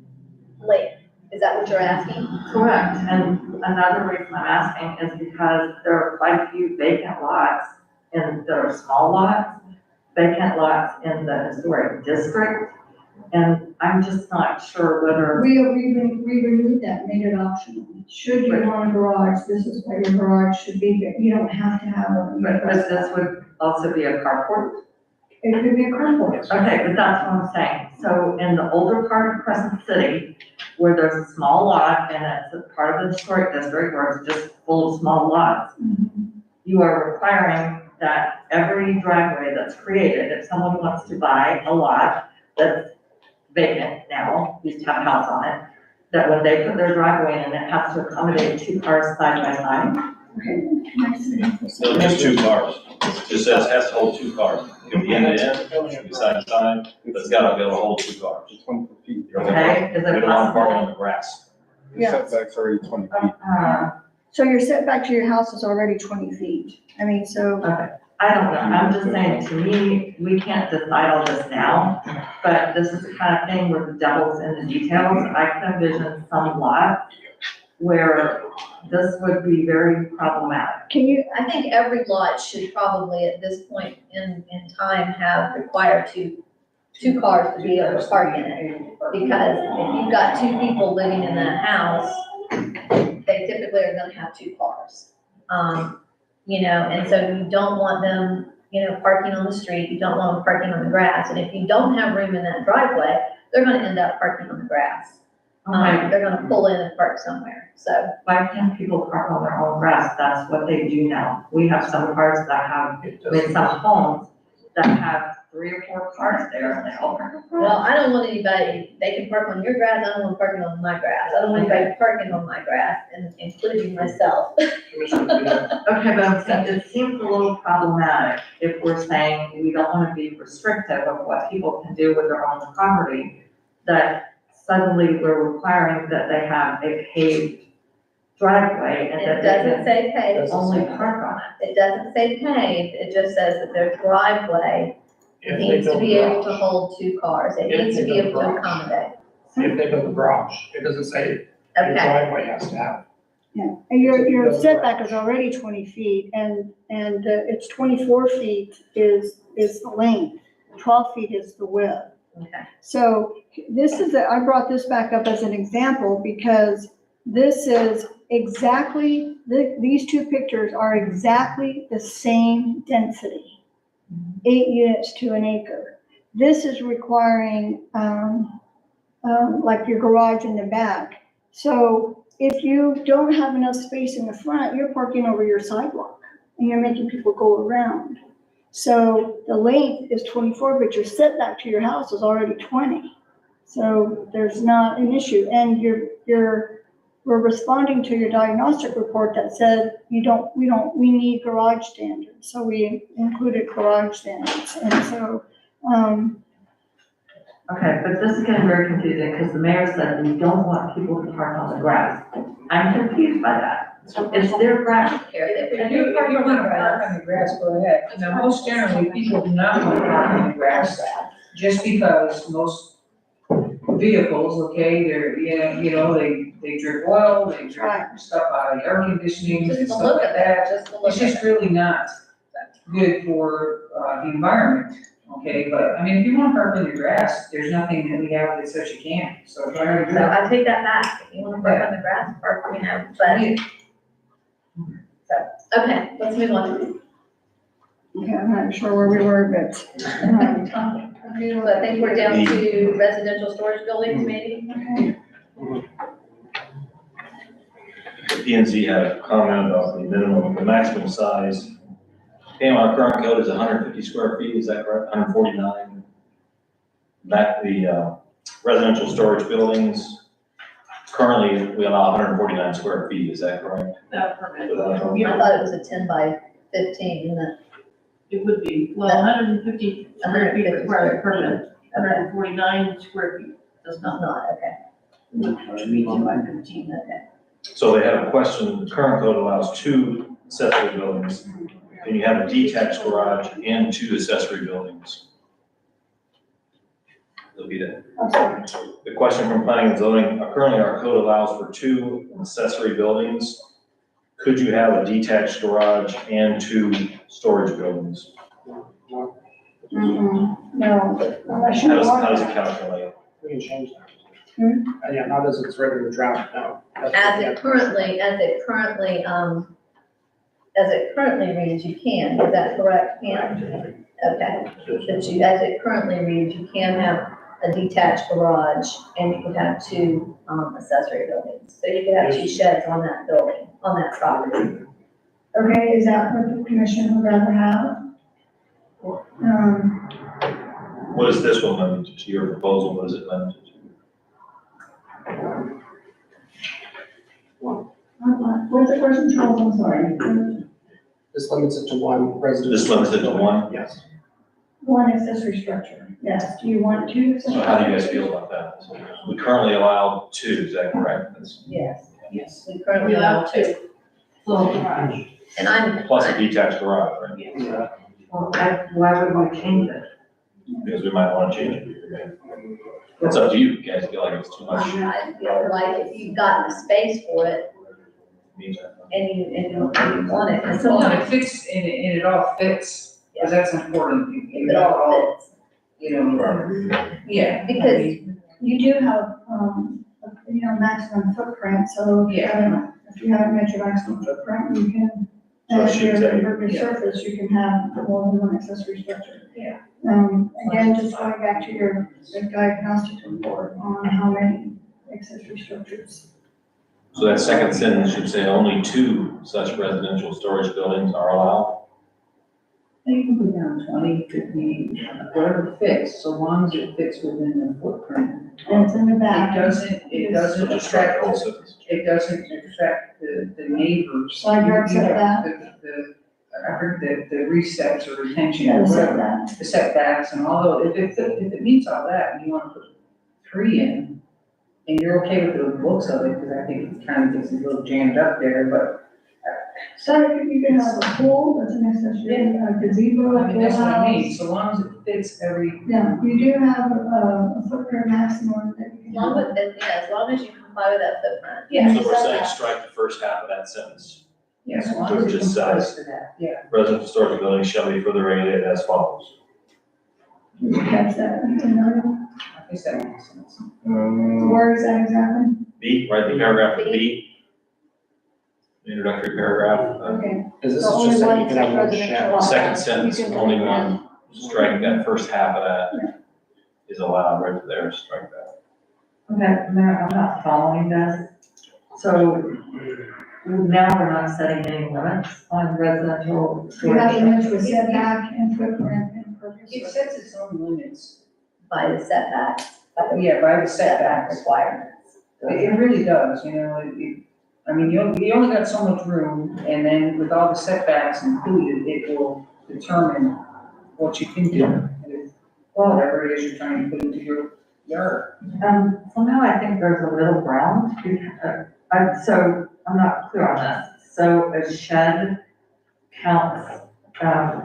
length? Is that what you're asking? correct, and another reason I'm asking is because there are quite a few vacant lots, and there are small lots, vacant lots in the historic district, and I'm just not sure whether, We removed that, made it optional. Should you want a garage, this is where your garage should be, but you don't have to have one. but this would also be a carport. It could be a carport. Okay, but that's what I'm saying, so in the older part of Crescent City, where there's a small lot, and it's a part of the historic district, where it's just full of small lots, you are requiring that every driveway that's created, if someone wants to buy a lot that's vacant now, used to have a house on it, that when they put their driveway in, it has to accommodate 2 cars side by side. Okay. so just 2 cars. It just says has to hold 2 cars. It can be end to end, it can be side to side, but it's gotta be able to hold 2 cars. Okay, is We it don't want parking possible? on the grass. Yeah. Setback's already 20 feet. So your setback to your house is already 20 feet. I mean, so, I don't know, I'm just saying, to me, we can't decide all this now, but this is the kind of thing where the devil's in the details. I can envision some lot where this would be very problematic. can you, I think every lot should probably at this point in time have required two cars to be able to park in it. Because if you've got 2 people living in that house, they typically are gonna have 2 cars. And so you don't want them, parking on the street, you don't want them parking on the grass. And if you don't have room in that driveway, they're gonna end up parking on the grass. Okay, They're gonna pull in and park somewhere, so. why can't people park on their own grass? That's what they do now. We have some cars that have, some homes that have 3 or 4 cars there, and they all park on Well, I don't want anybody, they can park on your grass, I don't want parking on my grass. I don't want anybody parking on my grass, including myself. Okay, but I'm saying, it seems a little problematic if we're saying we don't want to be restrictive of what people can do with their own property, that suddenly we're requiring that they have a paved driveway and It that doesn't they say paved. can only park on it. It doesn't say paved, it just says that their driveway If they needs to build be a able to garage. hold 2 cars. It If needs to they be build a able to garage. accommodate. If they build a garage, it doesn't say your Okay, driveway has to have. Yeah, and your setback is already 20 feet, and it's 24 feet is the length, 12 feet is the width. okay. So I brought this back up as an example because this is exactly, these 2 pictures are exactly the same density, 8 units to an acre. This is requiring, like your garage in the back. So if you don't have enough space in the front, you're parking over your sidewalk and you're making people go around. So the length is 24, but your setback to your house is already 20. So there's not an issue. And we're responding to your diagnostic report that said we need garage standards. So we included garage standards. And so, Okay, but this is getting very confusing because the mayor said we don't want people to park on the grass. I'm confused by that. It's their grass. If you want to park on the grass, go ahead. Now, most generally, people do not want to park on the grass, just because most vehicles, okay, they're, they drip oil, they drip stuff out of the air conditioning Just and to stuff look like at that. that, just to look It's at just that. really not good for, the environment, okay? But, I mean, if you want to park on the grass, there's nothing that we have that says you can't, so if I already So I take that back. If you want to park on the grass, park, but, so, okay, let's move on. okay, I'm not sure where we were, but, So I think we're down to residential storage buildings maybe. okay. P and Z had a comment about the maximum size. Our current code is 150 square feet, is that correct? 149? The residential storage buildings, currently we allow 149 square feet, is that correct? That permit. Without a permit? I thought it was a 10 by 15, isn't it? It would be, well, 150 square feet 150 requires a square permit, Okay, 149 square feet does it's not. not, okay, Which means 10 by 15. okay. So they have a question, the current code allows 2 accessory buildings, and you have a detached garage and 2 accessory buildings. They'll be there. I'm sorry. The question from planning and zoning, currently our code allows for 2 accessory buildings. Could you have a detached garage and 2 storage buildings? No, unless you How does it want. calculate? We can change that. Yeah, not as it's written in the draft, no. As it currently reads, you can, is that correct, Pam? Okay, but you, as it currently reads, you can have a detached garage and you can have 2 accessory buildings. So you could have 2 sheds on that building, on that property. Okay, is that what the commission would rather have? What is this one limited to? Your proposal, what is it limited to? What's the question, Charles? I'm sorry. This limits it to 1 residential. This limits it to 1? Yes. 1 accessory structure, yes. Do you want 2? So how do you guys feel about that? We currently allow 2, is that correct? That's Yes, Yes. we currently We allow allow 2. 2. Full garage. And I'm, plus a detached garage, right? Yeah. Well, why would we change it? Because we might want to change it. It's up to you, you guys feel like it's too much. I feel like if you've gotten the space for it and you want it, and Well, and sometimes it fits, and it all fits, because that's important. if it all fits. Yeah. Because You do have, maximum footprint, so if you haven't met your maximum footprint, you can, So it if should you're say- impervious surface, you can have more than 1 accessory structure. Yeah. Again, just going back to your diagnostic report on how many accessory structures. So that second sentence should say only 2 such residential storage buildings are allowed. You can put down 20, 50, whatever fits, so long as it fits within the footprint. And it's in the It back. So just strike the whole sentence. It doesn't affect the neighbors. Side yard You have setback. I heard the resets or retention Yeah, or the whatever, setback. the setbacks and although if it meets all that and you wanna put 3 in, and you're okay with the looks of it, because I think it kind of gets a little jammed up there, but So you can have a pool, that's an accessory, a gazebo, I a mean, pool that's what I mean, house. so long as it fits every, Yeah, you do have a footprint maximum that you can As long have. as long as you comply with that footprint. Yeah. So we're saying strike the first half of that sentence. yeah, so long as it Just complies says- to that, yeah. Resident historic buildings shall be further regulated as follows. You can catch that, I guess that makes sense. where is that exactly? B, write the paragraph with B. The introductory paragraph, Okay. Cause this The is only just one saying you can have one residential shed. lot. second sentence, You can only put it in. one, strike that first half of that is allowed right there, strike that. Okay, Mayor, I'm not following this. So now we're not setting any limits on residential You have storage. limits with setback and footprint and purpose. It sets its own limits, By the setbacks, yeah, by the setback setbacks. requirements. It really does, you know, I mean, you only got so much room, and then with all the setbacks included, it will determine what you can do. with Whatever it is you're trying to put into your yard. Somehow I think there's a middle ground, so I'm not clear on this. So a shed counts,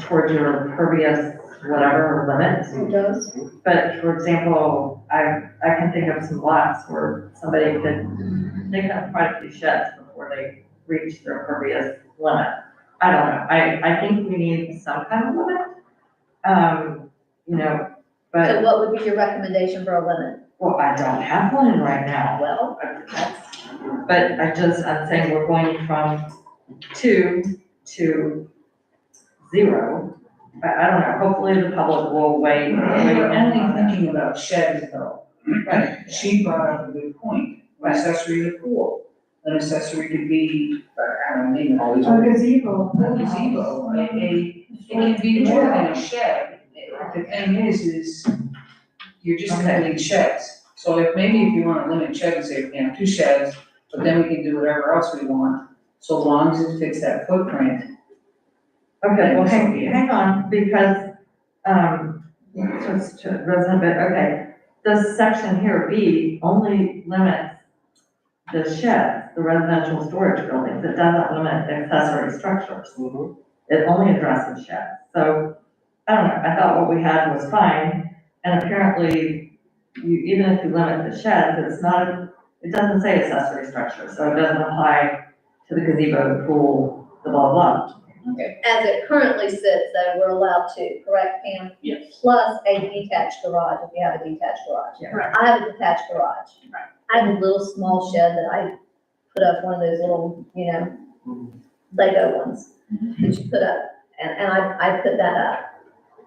towards your impervious whatever limit. It does. But for example, I can think of some lots where somebody they can have quite a few sheds before they reach their impervious limit. I don't know, I think we need some kind of limit, you know, So but, what would be your recommendation for a limit? well, I don't have one right now. Well, that's, But I'm saying we're going from 2 to 0. I don't know, hopefully the public will weigh in We're on only that. thinking about sheds though. Right, she brought up a good point, an accessory to pool, an accessory could be, I don't know, all these. A gazebo. A gazebo, it can be more than a shed. The thing is you're just limiting sheds. So maybe if you wanna limit sheds, and say, you know, 2 sheds, but then we can do whatever else we want, so long as it fits that footprint. Okay, well, hang on, because, just to resident, but, okay, this section here, B, only limits the sheds, the residential storage buildings, it doesn't limit accessory structures. It only addresses sheds, so, I don't know, I thought what we had was fine, and apparently, even if you limit the sheds, it doesn't say accessory structure, so it doesn't apply to the gazebo, the pool, the blah, blah. as it currently sits, though, we're allowed to, correct, Pam? Yes. Plus a detached garage, if you have a detached garage. Yeah. Right. I have a detached garage. Right. I have a little small shed that I put up, one of those little, Lego ones that you put up, and I put that up.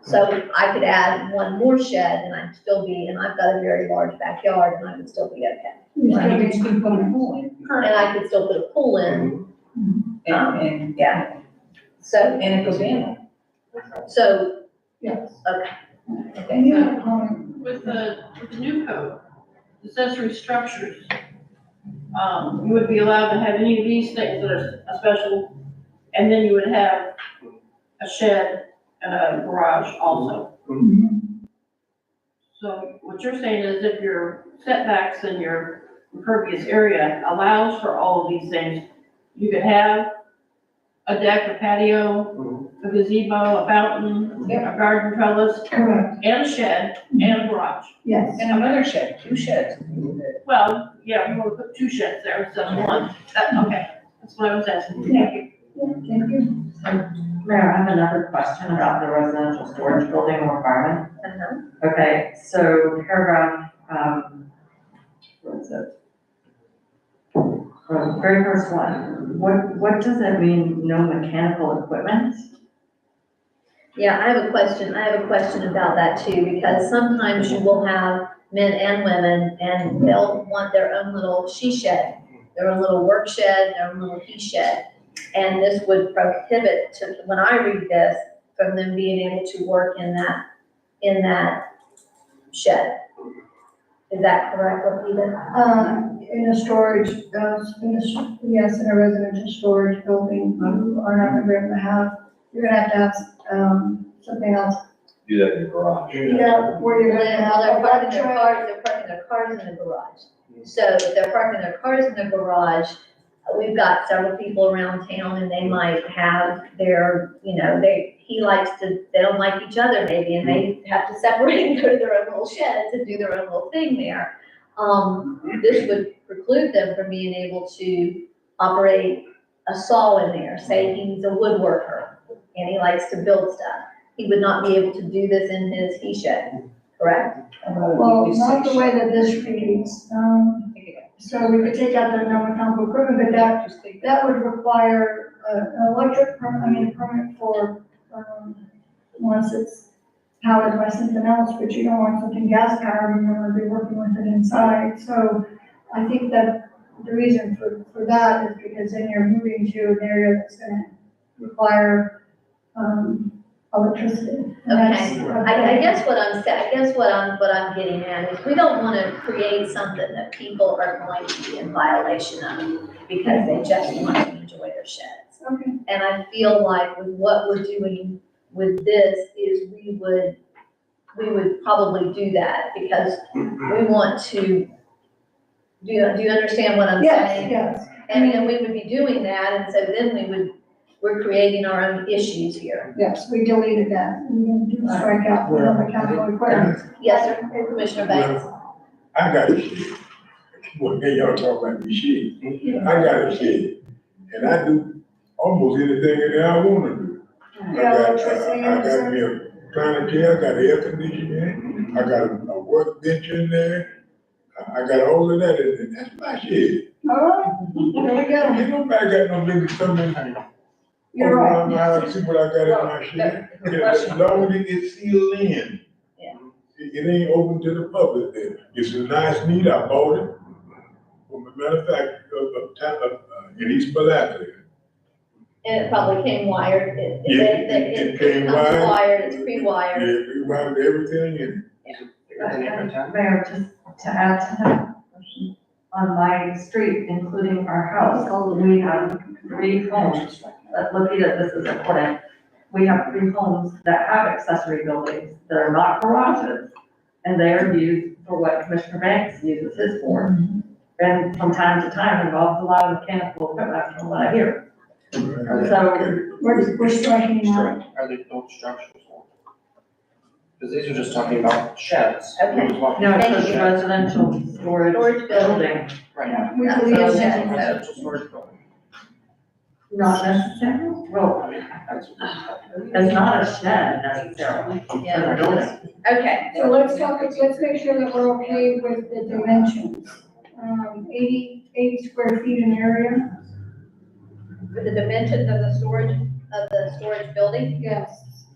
So I could add one more shed and I'd still be, and I've got a very large backyard and I would still be okay. You still You need can put a pool in. And I could still put a pool in, And yeah. So, it goes in. so, Yes. okay. And you have a point. With the new code, accessory structures, you would be allowed to have any of these things that are a special, and then you would have a shed and a garage also. So what you're saying is if your setbacks in your impervious area allows for all of these things, you could have a deck, a patio, a gazebo, a fountain, a garden trellis, Correct, and a shed, and a garage. yes. And another shed, 2 sheds. Well, yeah, we want to put 2 sheds there instead of 1. Okay, that's what I was asking. Thank you. Thank you. Mayor, I have another question about the residential storage building requirement. Okay, so paragraph, what is it? Very first one, what does it mean, no mechanical equipment? Yeah, I have a question about that too, because sometimes you will have men and women and they'll want their own little she shed, their own little work shed, their own little he shed. And this would prohibit when I read this, from them being able to work in that shed. Is that correct, Lapita? In a storage, yes, in a residential storage building, you are not gonna be able to have, you're gonna have to have, something else. do that in your garage. Yeah, where you're Well, gonna they're have a parking their truck. cars, they're parking their cars in the garage. So if they're parking their cars in the garage, we've got several people around town and they might have their, he likes to, they don't like each other maybe, and they have to separate and go to their own little sheds and do their own little thing there. This would preclude them from being able to operate a saw in there. Say he's a woodworker and he likes to build stuff. He would not be able to do this in his he shed, correct? Well, not the way that this reads. So we could take out the non-mechanical equipment, but that would require an electric permit, permit for, once it's powered by something else, but you don't want something gas powered, and you want to be working with it inside. So I think that the reason for that is because then you're moving to an area that's gonna require, electricity. And that's- I guess what I'm saying, what I'm getting at is we don't want to create something that people are going to be in violation of because they just want to enjoy their sheds. Okay. And I feel like with what we're doing with this is we would probably do that because we want to, do you understand what I'm saying? Yes. And then we would be doing that, and so then we're creating our own issues here. Yes, we deleted that. We didn't do a strikeout for non-mechanical equipment. Yes, sir, Commissioner Banks? I got a shed. Well, then y'all talk about the shed. I got a shed, and I do almost anything in there I wanna do. Yeah, electricity. I got me a planetary, I got air conditioning, I got a workbench in there. I got all of that in there, that's my shed. All right, there we go. Ain't nobody got no business coming You're right. around my house, see what I got in my shed. As long as it's sealed in. Yeah. It ain't open to the public then. It's a nice need, I bought it. From a matter of fact, in East Palatka. And it probably came wired, Yeah, it came comes wired. wired, it's pre-wired. Yeah, we wound everything in. Mayor, just to add to that, on my street, including our house, we have 3 homes. Looking at this is important. We have 3 homes that have accessory buildings that are not garages. And they are used for what Commissioner Banks uses his for. And from time to time involves a lot of mechanical equipment, from what I hear. So, We're striking out. Are they built structures? Because these are just talking about sheds. Okay. no, it says residential storage Storage building. building, Yeah, we That's deleted all that. shed. Residential storage building. not necessarily, well, it's not a shed necessarily. Yeah. It's a building. Okay, So let's make sure that we're okay with the dimensions. 80 square feet in area? with the dimensions of the storage building, Yes.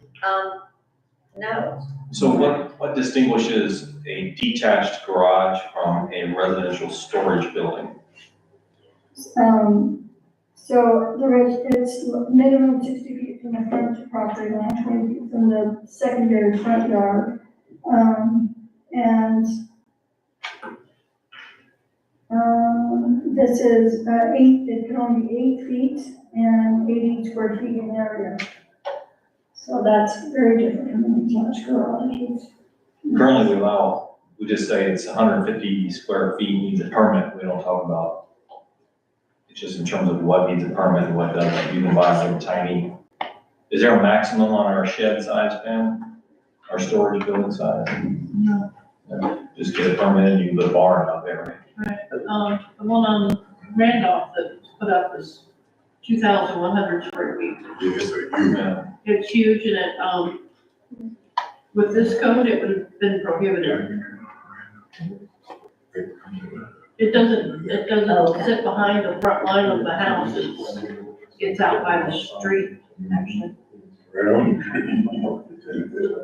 no. So what distinguishes a detached garage from a residential storage building? So it's minimum 60 feet from the front property line, 20 feet from the secondary front yard. And this is 8, it can only be 8 feet and 80 square feet in area. So that's very different from the detached garage. Currently, we just say it's 150 square feet needs a permit, we don't talk about. It's just in terms of what needs a permit and what doesn't, you can buy a little tiny. Is there a maximum on our shed size, Pam? Our storage building size? No. Just get a permit and you can put a barn out there. The one on Randolph that was put up is 2,100 square feet. Yes, Yeah. It's huge and it, with this code, it would have been prohibited. It doesn't Okay. sit behind the front line of the house, it's out by the street, actually. right on the street.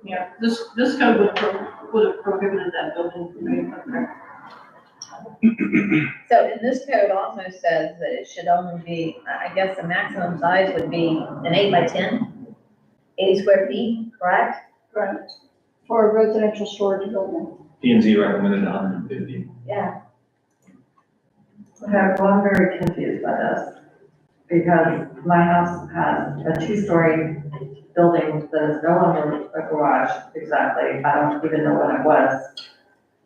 Yeah, this code would have prohibited that building from being put there. So in this code also says that it should only be, I guess the maximum size would be an 8 by 10, 80 square feet, correct? Correct. For a residential storage building. P and Z recommended 150. Yeah. Okay, well, I'm very confused by this. because my house has a two-story building that is no longer a garage exactly. I don't even know what it was.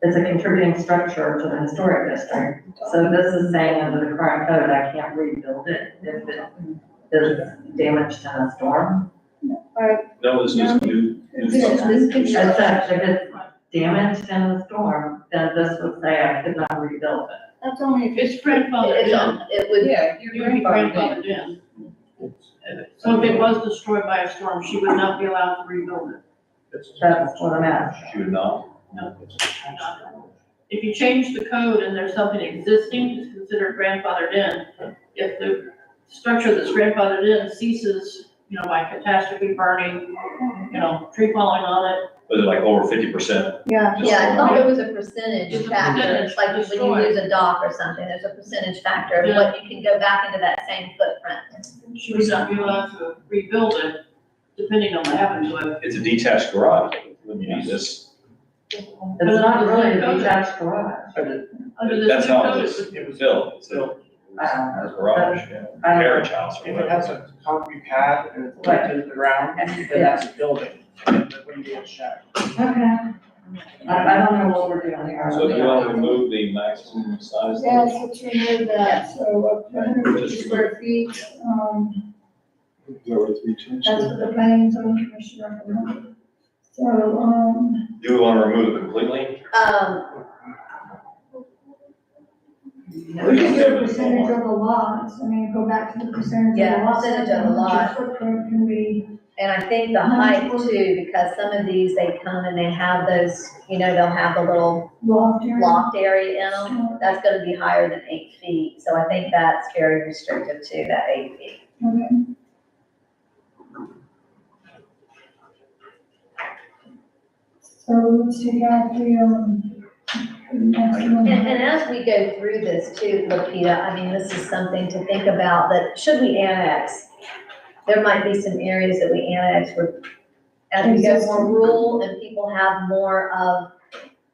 It's a contributing structure to the historic district. So this is saying under the current code, I can't rebuild it if it is damaged in a storm. No, this is new. It said if it's damaged in a storm, then this would say I could not rebuild it. That's only if It's grandfathered It's in. on, it would, Yeah, You would be grandfathered in. So if it was destroyed by a storm, she would not be allowed to rebuild it. That's what I'm asking. She would not. No. If you change the code and there's something existing, it's considered grandfathered in. If the structure that's grandfathered in ceases, you know, by catastrophe burning, you know, tree falling on it, Was it like over 50%? Yeah. yeah, I thought there was a percentage It's a factor, percentage it's like when you destroyed. use a dock or something, there's a percentage factor of Yeah. what you can go back into that same footprint. she would not be allowed to rebuild it, depending on what happened to it. It's a detached garage, when you need this. It's not really a detached garage. Under this That's new how code, it it was built. It's a I don't know. garage, yeah. I don't know. Carriage house. If it has a concrete pad and it's built into the ground, then that's a building, and it wouldn't be a shed. Okay. I don't know what we're doing here. So do you want to remove the maximum size? Yes, let's remove that, so up to 150 square feet, Is that what we changed? that's what the planning and zoning commission recommended. So, Do we want to remove it completely? we could do a percentage of the lot, I mean, go back to the percentage of the Yeah, lot. percentage of the lot. Your footprint can be, And I think the height too, because some of these, they come and they have those, you know, they'll have the little loft area. loft area in them. That's gonna be higher than 8 feet, so I think that's very restrictive too, that 8 feet. Okay. So let's take out the maximum. And as we go through this too, Lapita, I mean, this is something to think about, that should we annex, there might be some areas that we annex where, as we go more rural and people have more of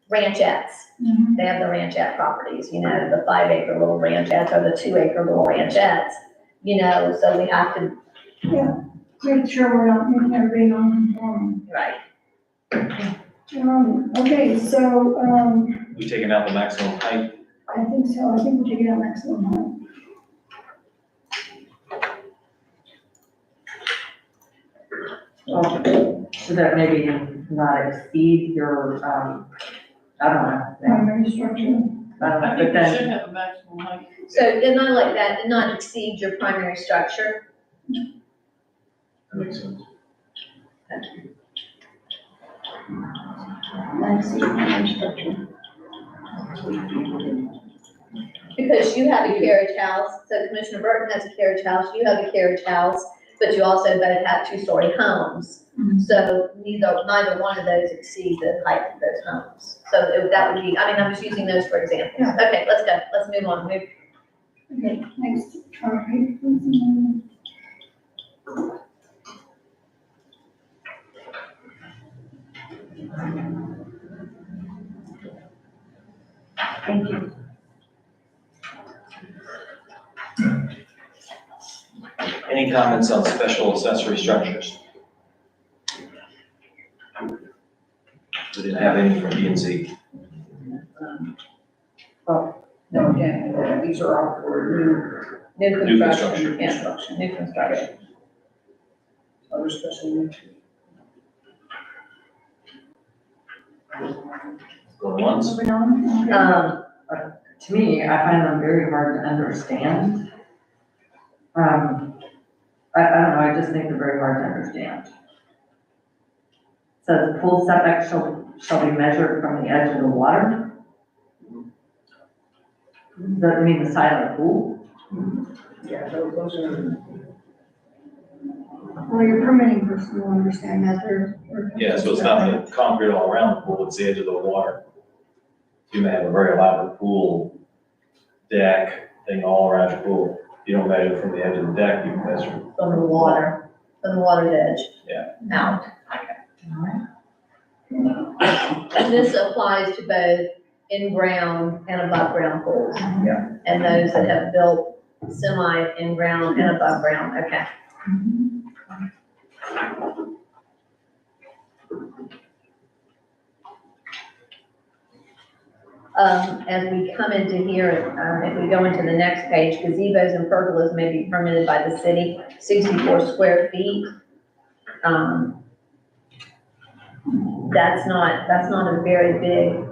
ranchettes. Mhm. They have the ranchette properties, you know, the 5 acre little ranchettes or the 2 acre little ranchettes, you know, so we have to, Make sure we're not making everybody non-conforming. right, Okay, so, We taking out the maximum height? I think so, I think we're taking out maximum height. So that maybe not exceed your, I don't know. Primary structure. I don't I know, think but we then, should have a maximum height. so, and not like that, and not exceed your primary structure. That makes sense. Primary structure. Because you have a carriage house, so Commissioner Burton has a carriage house, you have a carriage house, but you also both have 2-story homes. So neither one of those exceed the height of those homes. So that would be, I mean, I'm just using those for examples. Okay, let's go, let's move on, move. Okay, next, all right, please. Thank you. Any comments on special accessory structures? We didn't have any from B and Z. No, again, these are all for New New construction, construction. yeah, new construction. other special use. Going once? Moving on. to me, I find them very hard to understand. I don't know, I just think they're very hard to understand. So the pool setback shall be measured from the edge of the water. Does that mean the side of the pool? Yeah, those are. Well, your permitting person will understand that, Yeah, so it's not the concrete all around the pool, it's the edge of the water. You may have a very elaborate pool deck thing all around your pool. You don't measure from the edge of the deck, you measure. From the water's edge. Yeah. Out. And this applies to both in-ground and above-ground pools. Yeah. And those that have built semi in ground and above ground, okay. As we come into here, if we go into the next page, gazebos and pergolas may be permitted by the city, 64 square feet. That's not a very big,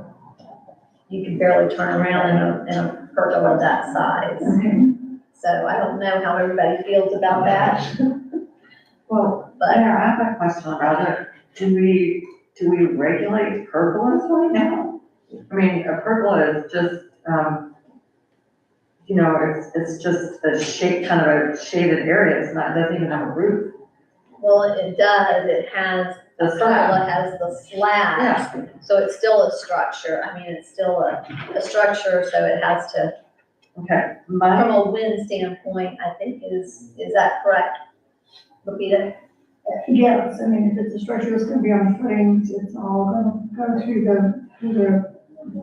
you can barely turn around in a pergola that size. Okay. So I don't know how everybody feels about that, Well, but Mayor, I have a question about it. Do we regulate pergolas right now? I mean, a pergola is just, it's just a shade, kind of a shaded area. It's not, doesn't even have a roof. well, it does, it has, the The slab. pergola has the slab, Yeah, so it's still a structure. I mean, it's still a structure, so it has to, okay. from a wind standpoint, I think is that correct? Lupita? Yes, I mean, if it's a structure, it's gonna be on footings, it's all gonna go through the,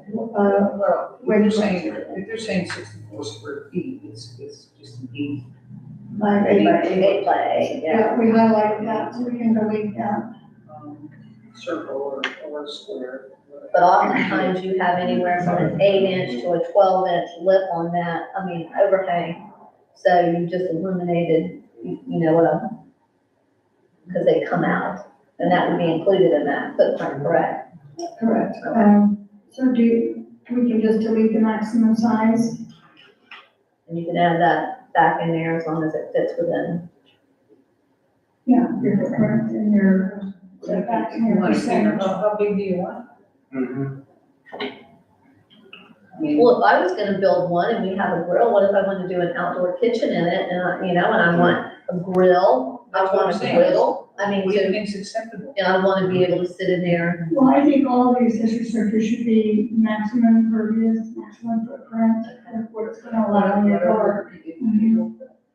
Well, Wait, if they're saying 64 square feet, it's just an eight. like, 8 by 8. 8 yeah. Yeah, we highlighted that, so we can delete that. Circle or a square. But oftentimes you have anywhere from an 8-inch to a 12-inch lip on that, I mean, overhang. So you just eliminated, you know what I'm, because they come out, and that would be included in that footprint, correct? Correct. So we can just delete the maximum size? And you can add that back in there as long as it fits within. Yeah, your footprint and your setback and your percentage. How big do you want? Mm-hmm. I mean, Well, if I was gonna build one and we have a grill, what if I want to do an outdoor kitchen in it and and I want a grill? I That's what want I'm a saying. grill, I mean, what do you so, think's acceptable? and I want to be able to sit in there. Well, I think all of these accessory structures should be maximum impervious, maximum footprint, of what it's gonna allow in your yard.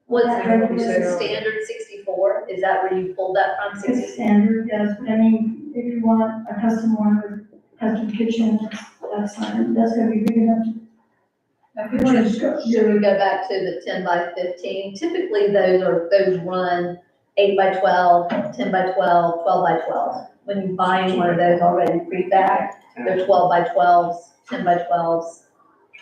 What's Yeah. the standard 64? Is that where you pulled that from, It's 64? standard, yes, but I mean, if you want a custom one with custom kitchen, that's fine, that's gonna be big enough. Should we go back to the 10 by 15? Typically, those run 8 by 12, 10 by 12, 12 by 12. When you buy one of those already pre-bagged, they're 12 by 12s, 10 by 12s.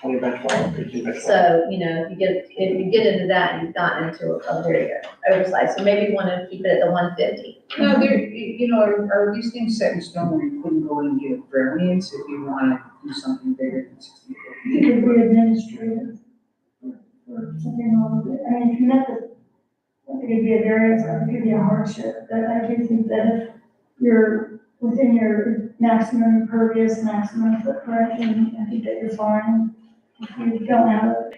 20 by 12, 15 by 12. So, if you get into that, you've gotten into a very oversized. So maybe you want to keep it at the 150. No, are these things set in stone where you couldn't go in and get a variance if you wanna do something bigger than 64 feet? It could be administrative, or something a little bit, I mean, if you met the, I think it'd be a variance, or it could be a hardship, but I do think that if you're within your maximum impervious, maximum footprint, and I think that you're fine. If you don't have it,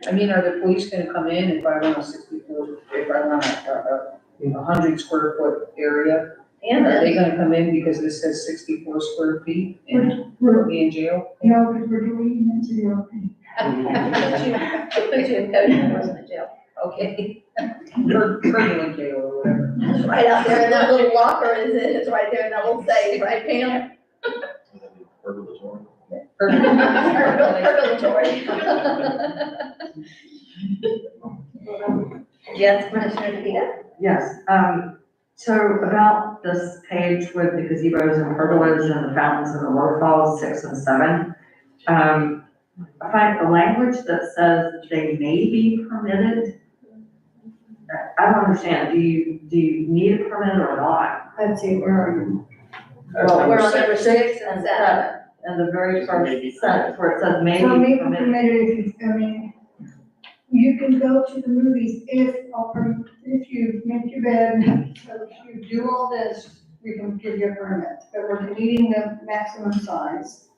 I mean, are the police gonna come in if I want a 64, if I want a 100 square foot area? And Are then, they gonna come in because this says 64 square feet and put me in jail? no, because we're deleting it to your, put you in code enforcement jail. Okay. Criminal jail or whatever. It's right out there in that little locker, is it? It's right there in that little safe, right, Pam? Percolatory. Yes, Commissioner Peta? Yes, so about this page with the gazebos and pergolas and the fountains and the waterfalls, 6 and 7. I find the language that says they may be permitted. I don't understand, do you need a permit or not? let's see, where are you? Well, We're on number 6 and 7. And the very first sentence where it says may So be maybe permitted. permitted if, I mean, you can go to the movies if you make your bed, so if you do all this, we can give you a permit, but we're deleting the maximum size.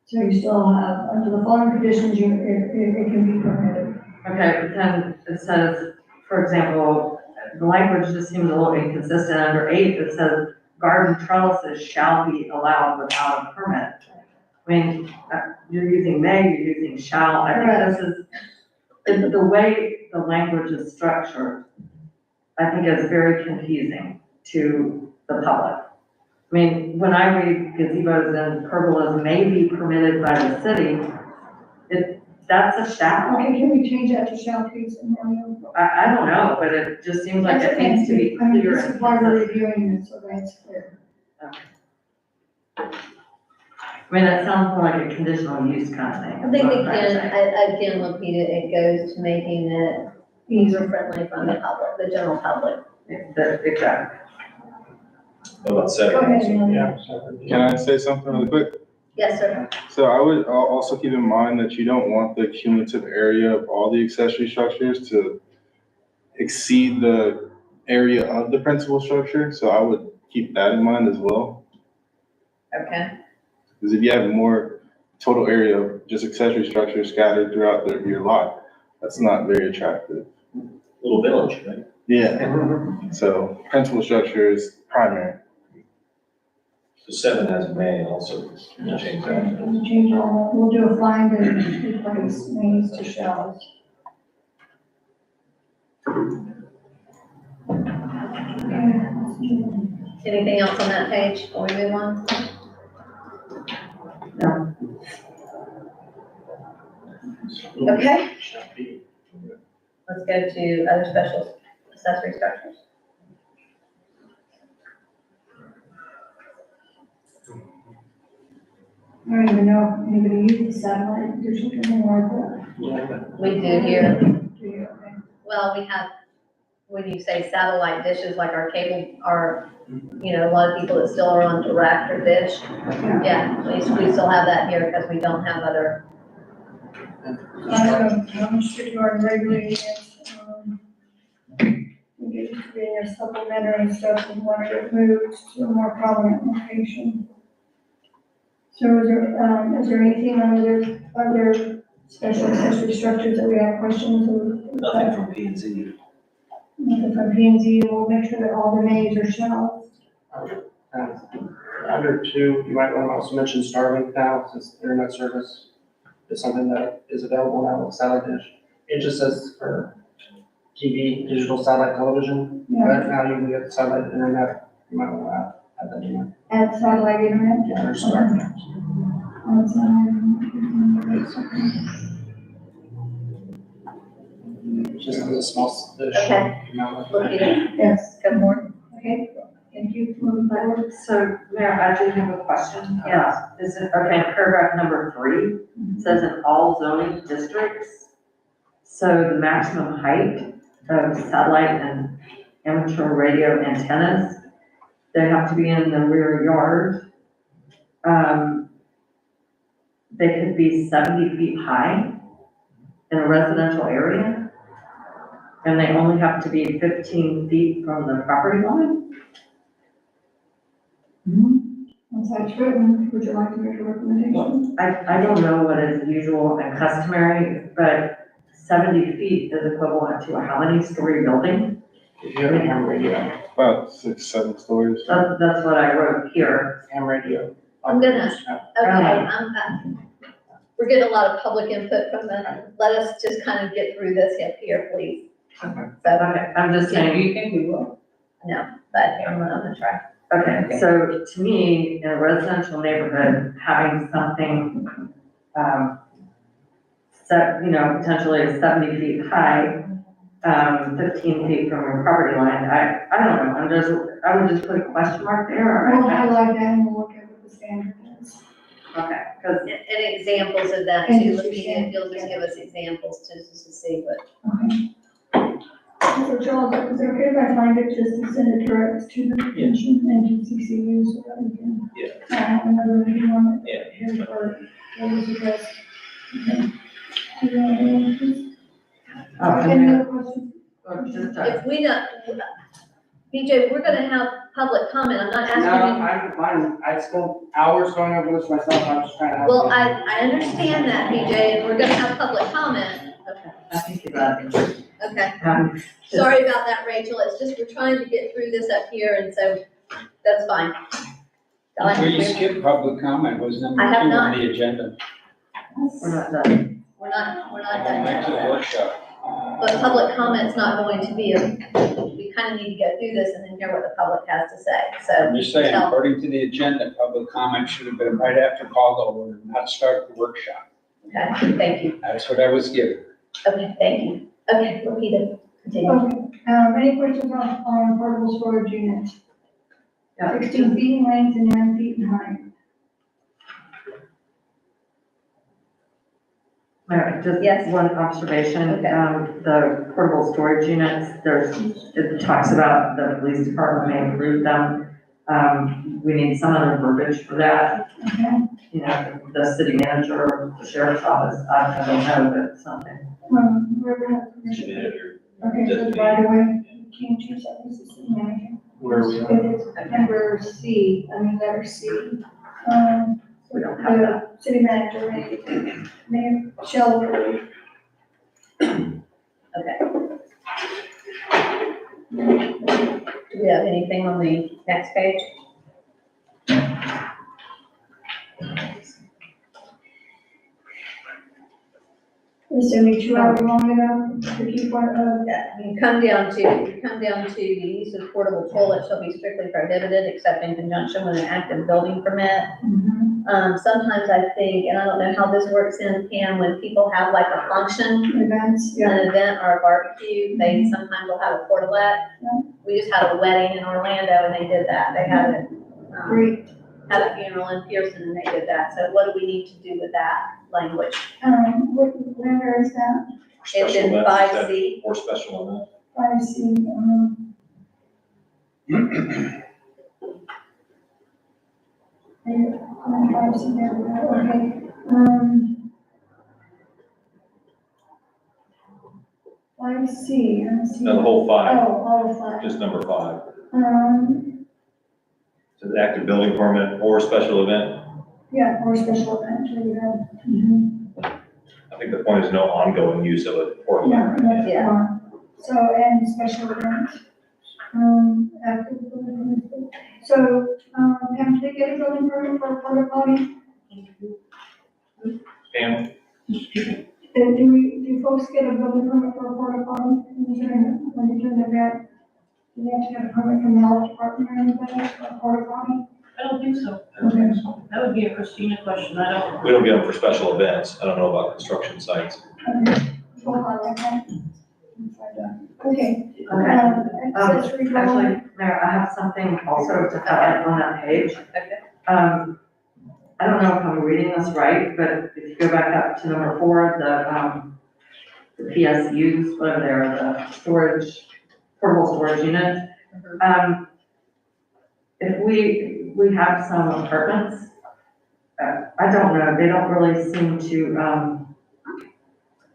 So you still have, under the following conditions, it can be permitted. Okay, but then it says, for example, the language just seems a little inconsistent. Under 8, it says garden trellises shall be allowed without a permit. I mean, you're using may, you're using shall. I think this is, the way the language is structured, I think is very confusing to the public. I mean, when I read gazebos and pergolas may be permitted by the city, it That's a shall. Okay, can we change that to shall please and then we'll. I don't know, but it just seems like it needs to be I mean, clear this and is why we're consistent. reviewing this, so that's clear. I mean, that sounds more like a conditional use kind of thing. I think is what I'm again, saying. again, Lupita, it goes to making it user friendly from the public, the general public. Exactly. What about Go seven? ahead, Ian. Yeah. So- Can I say something really quick? Yes, sir. So I would also keep in mind that you don't want the cumulative area of all the accessory structures to exceed the area of the principal structure, so I would keep that in mind as well. Okay. Because if you have more total area of just accessory structures scattered throughout your lot, that's not very attractive. Little village, right? Yeah, so principal structure is primary. So seven has may also, we'll change that. We'll change all, we'll do a find and replace names to shells. Anything else on that page before we move on? No. Okay, Shall be. let's go to other special accessory structures. I don't even know if anybody uses satellite dish anymore, Yeah. We do here, but do you? Okay. well, we have, when you say satellite dishes, like our cable, our, you know, a lot of people that still are on direct or dish. Yeah, we still have that here because we don't have other, I'm sure you are regulating it, we get to be a supplementary and stuff, and want to move to a more prominent location. So is there anything on other special accessory structures that we have questions or? Nothing from P and Z. Nothing from P and Z, we'll make sure that all the names are shells. Under two, you might want to also mention Starlink now, since internet service is something that is available now with satellite dish. It just says for TV, digital satellite television, but now you can get satellite internet, you might want to add that in Add satellite internet. there. Yeah, or Starlink. Add Just as a small, the Okay. short amount of. look at it, Yes, go more. okay, thank you, moving forward. So, Mayor, I do have a question. Yeah. Is it, okay, paragraph number 3, it says in all zoning districts. So the maximum height of satellite and amateur radio antennas, they have to be in the rear yard. They could be 70 feet high in a residential area. And they only have to be 15 feet from the property line. Once that's written, would you like to make a recommendation? I don't know what is usual and customary, but 70 feet is equivalent to a how many story building? If you have a ham radio, About 6, 7 stories. That's what I wrote here. ham radio. I'm gonna- Okay, Uh-huh. we're getting a lot of public input from them. Let us just kind of get through this here, please. Okay. So, Okay, I'm just saying, you think we will? but I'm gonna try. okay, so to me, in a residential neighborhood, having something, potentially 70 feet high, 15 feet from your property line, I don't know, I would just put a question mark there, We'll or, highlight that and we'll look at what the standard is. okay, because And examples of that And too, just Lupita, if you'll just give us examples to see what. Okay. So Charles, is it okay if I find it, just to send it direct to the commission and to CCU so that we can? Yeah. Have another meeting on it. Yeah. Here for, what was it, guys? Okay. Do you want to, please? Any other questions? just, If we don't, BJ, we're gonna have public comment, I'm not No, asking I spent hours going over this myself, I'm just trying to you. help. Well, you. I understand that, BJ, and we're gonna have public comment. I think that, Okay, just- sorry about that, Rachel, it's just, we're trying to get through this up here, and so, that's fine. Well, you skipped public comment, was number I have 2 not. on the agenda. We're not done. We're not done Back to the yet. workshop. But public comment's not going to be, we kind of need to go through this and then hear what the public has to say, so. I'm just saying, tell- according to the agenda, public comment should have been right after call over, not start the workshop. Okay, thank you. That's what I was given. Okay, thank you. Okay, Lupita, continue. Okay, any questions on portable storage units? Yeah. 16 feet in length and 9 feet in height. Just Yes. one observation, Okay. the portable storage units, it talks about the police department may approve them. We need some other verbiage for that, Okay, you know, the city manager, or the sheriff's office, I don't know, but something. we're gonna have permission. Manager. Okay, so by the way, can you choose that as the city manager? Where are we at? It is number C, letter C. We don't have that. The city manager, Mayor Shell. Okay. Do we have anything on the next page? Is 72 hours long enough to keep one, Yeah, you come down to the use of portable toilets shall be strictly prohibited except in conjunction with an active building permit. Sometimes I think, and I don't know how this works in Pam, when people have like a function, events, yeah. an event or a barbecue, they sometimes will have a portalette. Yeah. We just had a wedding in Orlando and they did that. They had a, Great. had a funeral in Pearson and they did that. So what do we need to do with that language? Where is that? It's in Special events, 5C. Or special event. I see, I see there, okay, I see. No, the whole five, Oh, all of that. just number 5. Um, So the active building permit or special event. yeah, or special event, there you go. Mhm. I think the point is no ongoing use of a portable. Yeah, that's Yeah. fine. So, and special event. Active building permit. So, can they get a building permit for a porta potty? Pam, Do folks get a building permit for a porta potty when you're doing the event? Do they have to get a permit from the health department or anything for a porta potty? I don't think so. I don't think so. That would be a Christina question, I don't. We don't get them for special events. I don't know about construction sites. Okay, we'll highlight that. Okay. Accessory dwelling. Actually, Mayor, I have something also to highlight on that page. Okay. I don't know if I'm reading this right, but if you go back up to number 4, the PSUs, whatever they are, the storage, portable storage units. If we have some apartments, I don't know, they don't really seem to,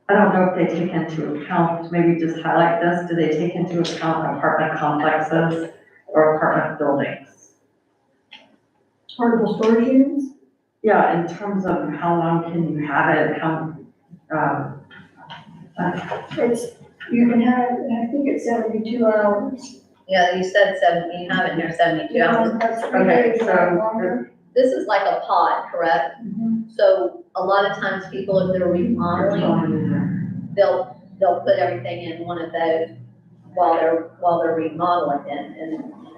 I don't know if they take into account, maybe just highlight this, do they take into account apartment complexes or apartment buildings? Portable storage units? Yeah, in terms of how long can you have it, You can have, I think it's 72 hours. Yeah, you said 70, you have it here 72 hours. That's Okay, so- longer. This is like a pod, correct? Mhm. So a lot of times people, if they're remodeling, they'll put everything in one of those while they're remodeling it,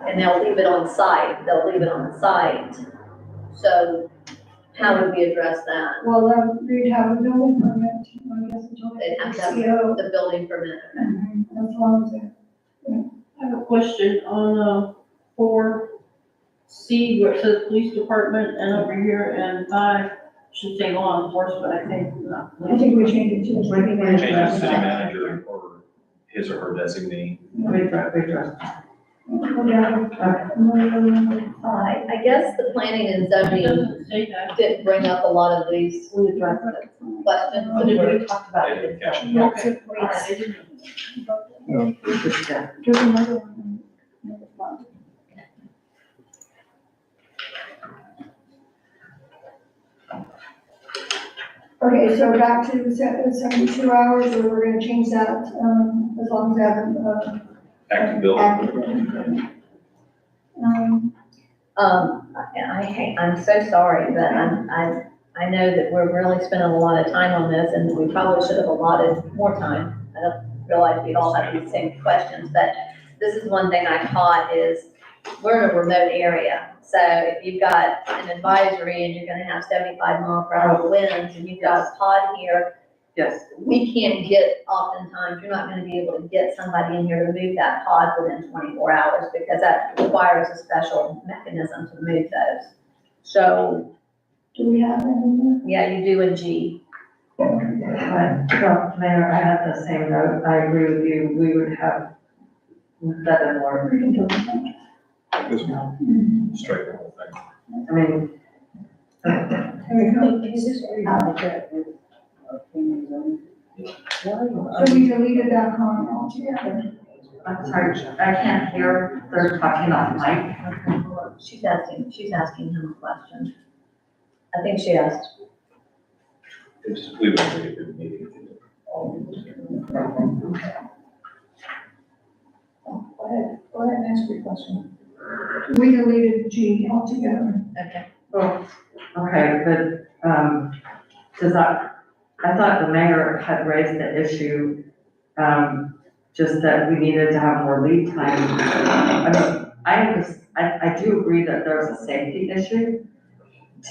and they'll leave it on site, So how would we address that? Well, they'd have a building permit, I guess, until They'd have to have CO. the building permit. As long as it. I have a question on, 4C, where it says police department, and over here, and 5, should say law enforcement, I think. I think we changed it to the city We manager. Change the city manager or his or her designee. we address. I guess the planning and It zoning doesn't say that. didn't bring up a lot of these questions. But we already talked about They it. didn't catch it. Okay. There's another one. Okay, so back to the 72 hours, or we're gonna change that, as long as they have, Active building. active building permit. I'm so sorry, but I know that we're really spending a lot of time on this, and we probably should have allotted more time. I don't realize we all have these same questions, but this is one thing I caught is we're in a remote area. So if you've got an advisory and you're gonna have 75-mile-per-hour winds and you've got a pod here, Yes, we can't get, oftentimes, you're not gonna be able to get somebody in here to move that pod within 24 hours because that requires a special mechanism to move those. So, Do we have any? yeah, you do in G. but, well, Mayor, I had the same note, I agree with you, we would have better more, We can do it. This one, straight the whole thing. I mean, There we go. So we deleted that comment altogether. I'm sorry, I can't hear, they're talking on mic. She's asking him a question. I think she asked. We would have a good meeting. Go ahead and ask your question. We deleted G altogether. Okay. Well, okay, but, does that, I thought the mayor had raised the issue, just that we needed to have more lead time. I mean, I do agree that there's a safety issue.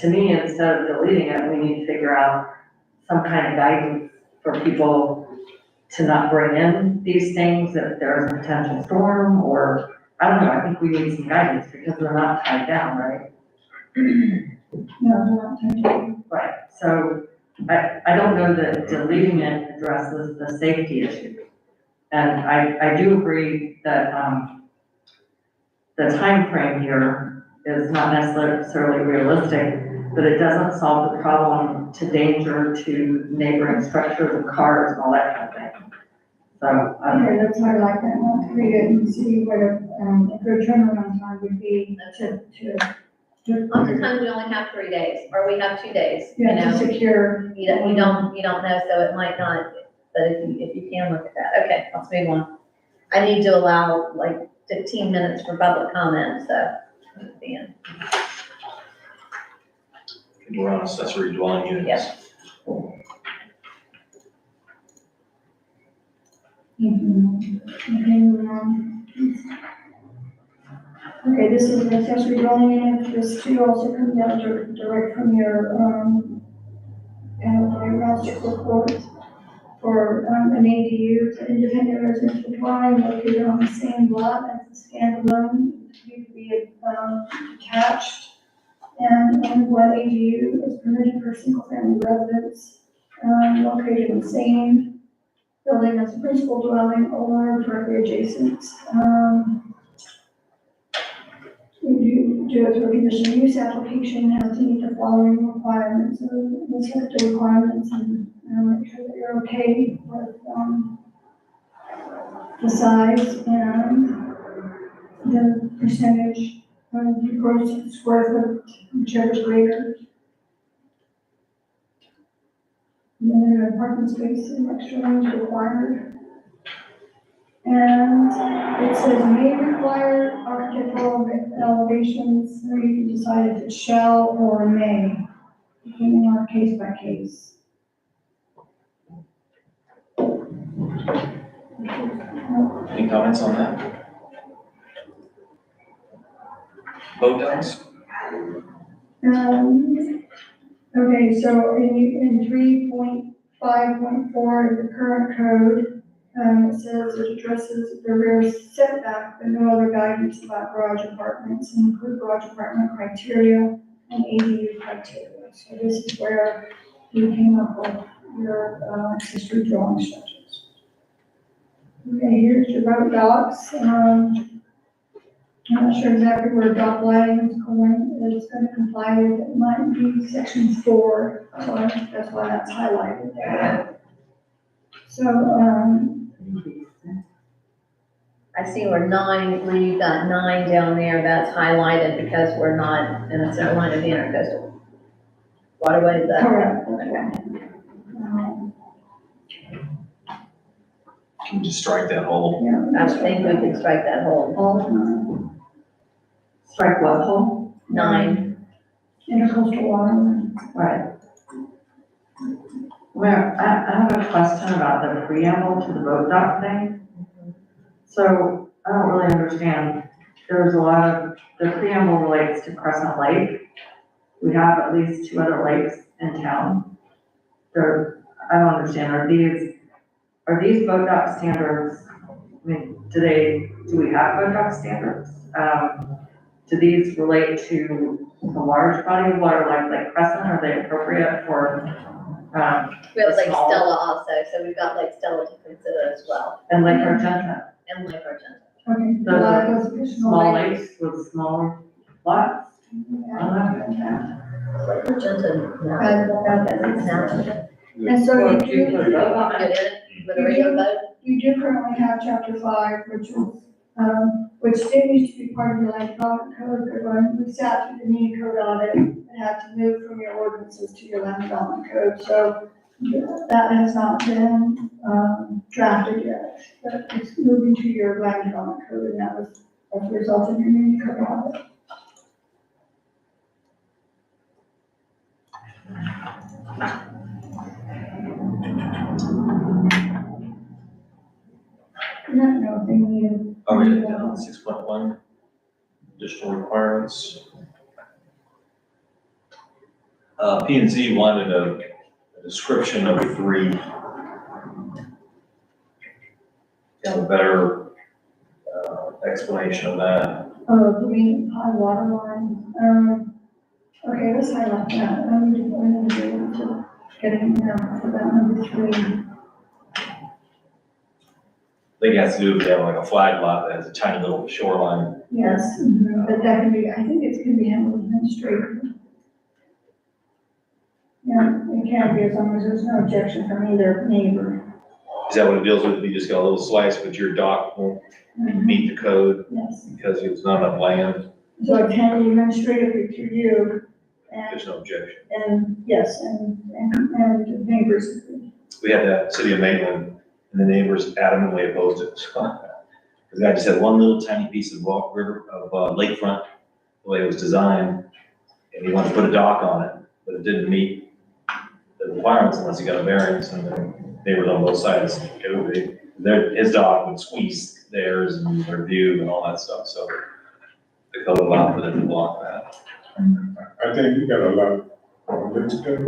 To me, instead of deleting it, we need to figure out some kind of guidance for people to not bring in these things if there's a potential storm, or, I don't know, I think we need some guidance because we're not tied down, right? No, not technically. Right, so I don't know that deleting it addresses the safety issue. And I do agree that, the time frame here is not necessarily realistic, but it doesn't solve the problem to danger to neighboring structures and cars and all that kind of thing. So, Okay, let's highlight that, let's read it and see what a good turnaround time would be to. Oftentimes, we only have 3 days, or we have 2 days, you Yeah, to know? secure. You don't know, so it might not, but if you can look at that. Okay, let's move on. I need to allow like 15 minutes for public comment, so. at the end. We're on accessory dwelling units. Yes. Okay, this is an accessory dwelling unit, this too also comes out direct from your, Rouse report for, an ADU, it's an independent residential dwelling located on the same lot as the standalone, to be, detached. And only one ADU is permitted for single-family residence, located in the same building as a principal dwelling or directly adjacent. You do it through a conditional use application, has to meet the following requirements, so let's look at the requirements and, make sure that you're okay with, the size and the percentage of the gross square foot, whichever's greater. And then there are parking space and extra rooms required. And it says may require architectural elevations, or you can decide if it shall or may, depending on case by case. Any comments on that? Vote decks? Okay, so in 3.5.4 of the current code, it says it addresses the rear setback, but no other guidance about garage apartments, and include garage apartment criteria and ADU criteria. So this is where you came up with your, accessory dwelling structures. Okay, here's your road docks. I'm not sure exactly where dock lighting is going, it's gonna comply with, it might be section 4, so I think that's why that's highlighted there. So, I see where 9, you've got 9 down there, that's highlighted because we're not in a certain line of the intercoastal waterway, is that? correct. Can you just strike that whole? Yeah. I would think we could strike that whole All of them. strike what hole? 9. Intercoastal water. Right. Well, I have a question about the preamble to the boat dock thing. So I don't really understand. there's a lot of, the preamble relates to Crescent Lake. We have at least 2 other lakes in town. I don't understand, are these boat dock standards, I mean, do we have boat dock standards? Do these relate to a large body of water like Lake Crescent? Are they appropriate for, We have Lake Small. Stella also, so we've got Lake Stella to consider as well, and Lake Argenta? and Lake Argenta. Okay. Those a lot are of those additional Small lakes. lakes with smaller lots? Yeah. Lake Argenta, no, no. And so Or you do you do, put a boat on Good it? in it, with a regular boat? you do currently have chapter 5, which did used to be part of your land development code, but when we sat through the mini code audit, it had to move from your ordinances to your land development code, so that has not been, drafted yet, but it's moving to your land development code, and that was as a result of your mini code audit. I don't know if they need. Are we down 6.1, additional requirements? P and Z wanted a description of 3. Have a better explanation of that. Green high water line, okay, let's highlight that, I need to get into getting, for that number 3. I think it has to do with, they have like a flag lot that has a tiny little shoreline. Yes, but that can be, I think it's gonna be handled administratively. Yeah, it can be as long as there's no objection from either neighbor. Is that what it deals with? You just got a little slice, but your dock won't meet the code Yes, because it's not enough land? so it can be administratively through you, and, There's no objection. yes, and neighbors agree. We had that City of Maitland, and the neighbors adamantly opposed it. The guy just had one little tiny piece of lakefront, the way it was designed, and he wanted to put a dock on it, but it didn't meet the requirements unless he got a variance, and the neighbors on both sides, his dock would squeeze theirs and their view and all that stuff, so the code allowed for them to block that. I think you got a lot of this stuff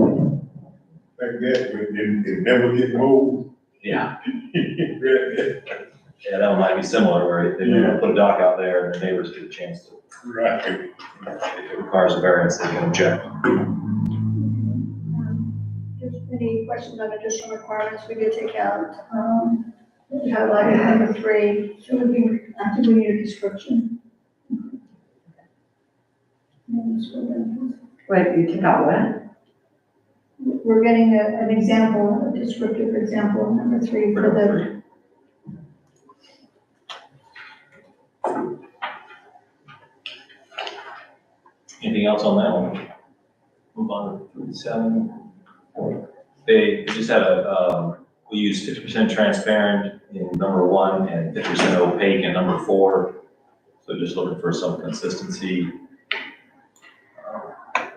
like that, but it never get moved. Yeah. Yeah, that one might be similar, where they want to put a dock out there and the neighbors get a chance to, Right. if it requires a variance, they can object. Just any questions on additional requirements we did take out, we highlighted number 3, so I think we need a description. Wait, you took out what? We're getting an example, a descriptive example, number 3 for the, Anything else on that one? Move on to 37. They just had we use 50% transparent in number 1 and 50% opaque in number 4. So just looking for some consistency. I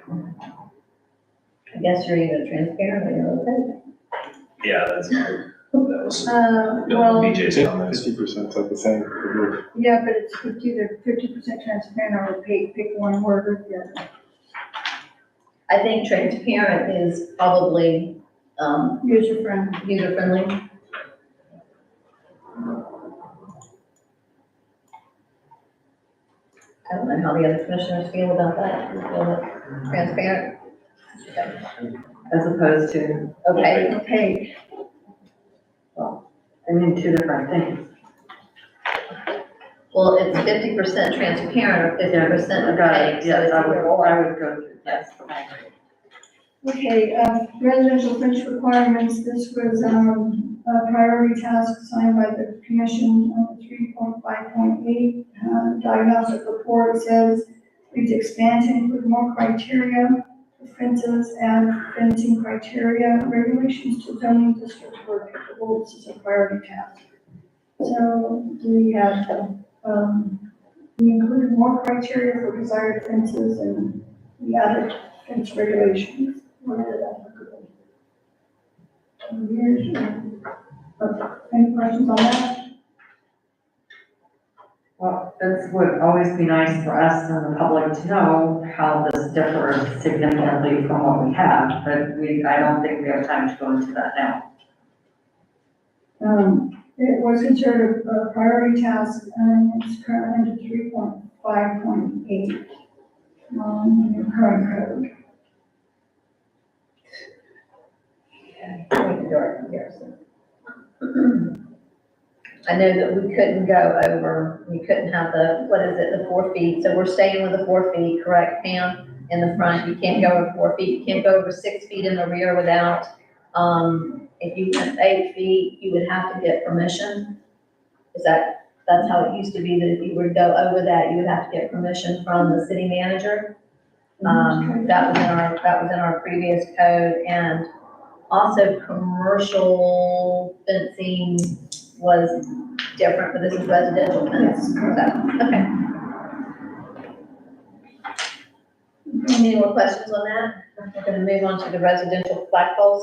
guess you're either transparent or you're opaque. Yeah, that was well, BJ's comments. 50% like the same. yeah, but it's either 50% transparent or opaque, pick one word or the other. I think transparent is probably, User friendly. user friendly. I don't know how the other commissioners feel about that, You feel it transparent? Okay. As opposed to, Okay, Opaque. I mean, 2 different things. well, it's 50% transparent or 50% Got opaque, it, so yes, it's I would, either or. I would go through, yes, I agree. Okay, residential finish requirements, this was, a priority task assigned by the commission, 3.5.8. Diagnostic report says, please expand to include more criteria for fences and fencing criteria, regulations to zoning districts where applicable, this is a priority task. So, we have, we included more criteria for desired fences and we added fence regulations where applicable. Any questions on that? Well, it would always be nice for us and the public to know how this differs significantly from what we have, but I don't think we have time to go into that now. It was considered a priority task, and it's currently under 3.5.8, in your current code. I know that we couldn't go over, we couldn't have the, what is it, the 4 feet, so we're staying with the 4 feet, correct, Pam? In the front, you can't go over 4 feet, you can't go over 6 feet in the rear without, if you went 8 feet, you would have to get permission. That's how it used to be, that if you were to go over that, you would have to get permission from the city manager. That was in our previous code, and also commercial fencing was different, but this is residential fence, so, okay. Any more questions on that? We're gonna move on to the residential flagpoles.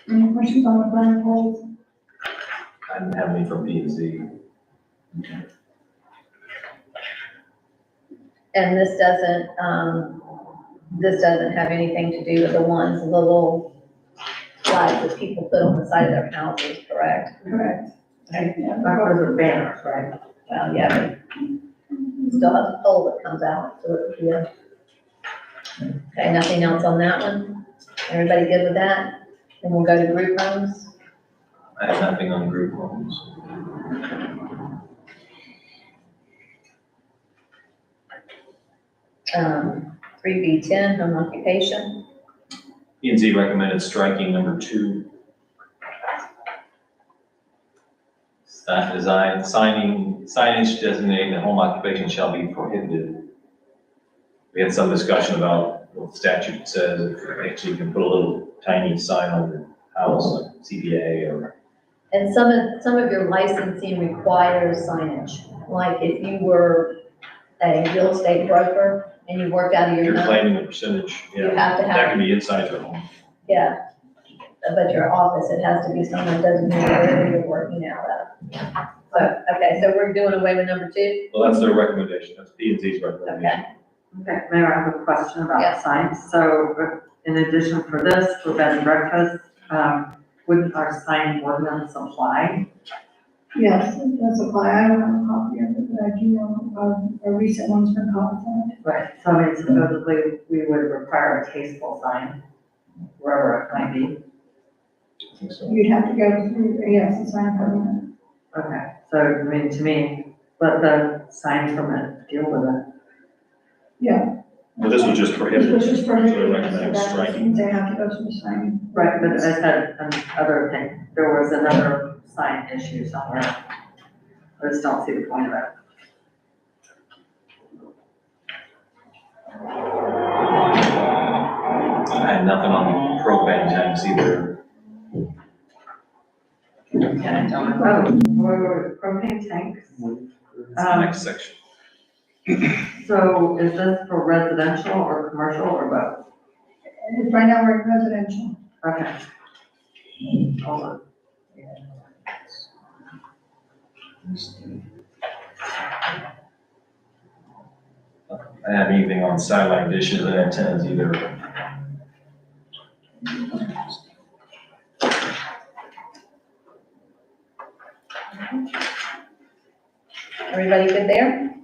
Any questions on the flagpoles? I didn't have any from P and Z. And this doesn't have anything to do with the little flags that people put on the side of their houses, correct? Correct. Okay. Yeah, That was the banners, right? Well, yeah, but you still have the pole that comes out, so it would be a. Okay, nothing else on that one? Everybody good with that? Then we'll go to group homes. I have nothing on group homes. Um, 3B10, home occupation. P and Z recommended striking number 2. Staff design, signage designating the home occupation shall be prohibited. We had some discussion about what the statute says, if actually you can put a little tiny sign on your house, like CPA or. And some of your licensing requires signage. Like if you were a real estate broker and you worked out of your You're home, claiming a percentage, you yeah. have to That have, can be inside your home. yeah. But your office, it has to be somewhere that doesn't know where you're working out of. So, okay, so we're doing away with number 2? Well, that's their recommendation, that's P and Z's recommendation. Okay. Okay, Mayor, I have a question about Yeah. the signs. So in addition for this, for bed and breakfast, wouldn't our sign ordinance apply? Yes, it does apply. I don't have a copy of it, but I do know a recent one's been codified. Right. So I mean, supposedly we would require a tasteful sign, wherever it might be. I think so. You'd have to go through, yes, the sign permit. Okay, so I mean, to me, let the sign permit deal with it. Yeah. But this was just prohibited, Which is so they're prohibited, so recommending that striking. means they have to go to the sign. Right, but I said another thing, there was another sign issue somewhere. I just don't see the point of it. I had nothing on propane tanks either. Oh, propane tanks. It's the next section. So is this for residential or commercial or both? Right now, we're in residential. Okay. Hold on. I didn't have anything on satellite dishes and antennas either. Everybody good there?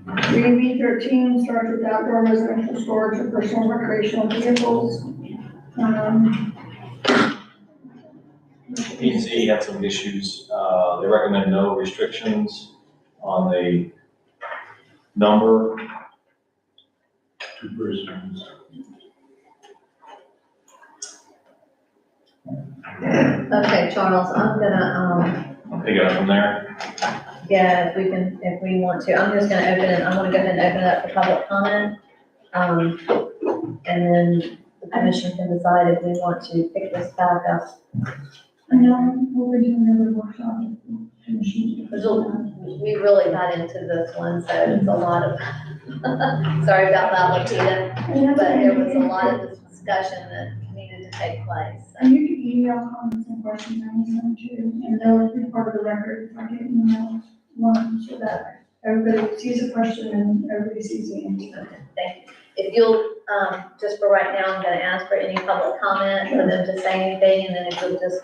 3B13 starts with outdoor residential storage of personal recreational vehicles. P and Z had some issues. They recommend no restrictions on the number. 2 persons. Okay, Charles, I'm gonna, I'll pick it up from there. yeah, if we want to, I'm just gonna open it, I wanna go ahead and open it up for public comment. And then the commission can decide if we want to pick this back up. I know, we're going to do another workshop. We really got into this one, so it's a lot of, sorry about that, Lakita, but there was a lot of discussion that needed to take place. And you can email comments and questions, I need them too, and they'll be part of the record if I get email one, so that everybody sees a question and everybody sees the answer. Thank you. If you'll, just for right now, I'm gonna ask for any public comment, for them to say anything, and then if you'll just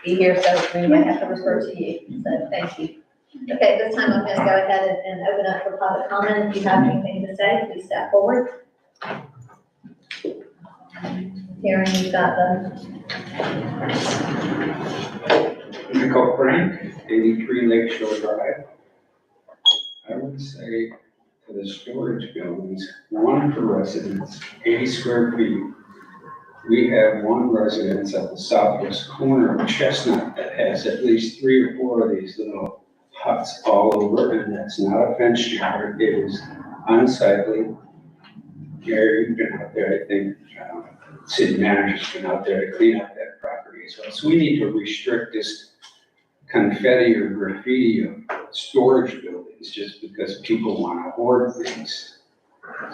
be here, so we might have to refer to you, so thank you. Okay, this time I'm gonna go ahead and open up for public comment. If you have anything to say, please step forward. Karen, you've got the, Michael Frank, 83 Lakeshore Drive. I would say for the storage buildings, one per residence, 80 square feet. We have one residence at the southwest corner of Chestnut that has at least 3 or 4 of these little huts all over, and that's not a fenced yard. It is unsightly. Gary, you've been out there, I think, city manager's been out there to clean up that property as well. So we need to restrict this confetti or graffiti of storage buildings just because people want to hoard things.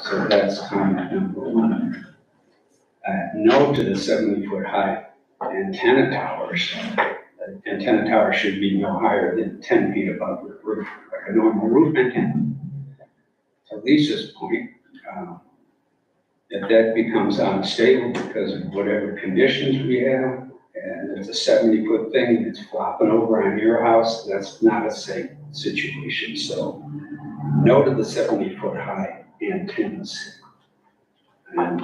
So that's comment number one. No to the 70-foot high antenna towers. Antenna towers should be no higher than 10 feet above the roof, like a normal roof antenna. To Lisa's point, if that becomes unstable because of whatever conditions we have, and it's a 70-foot thing and it's flopping over on your house, that's not a safe situation. So no to the 70-foot high antennas. And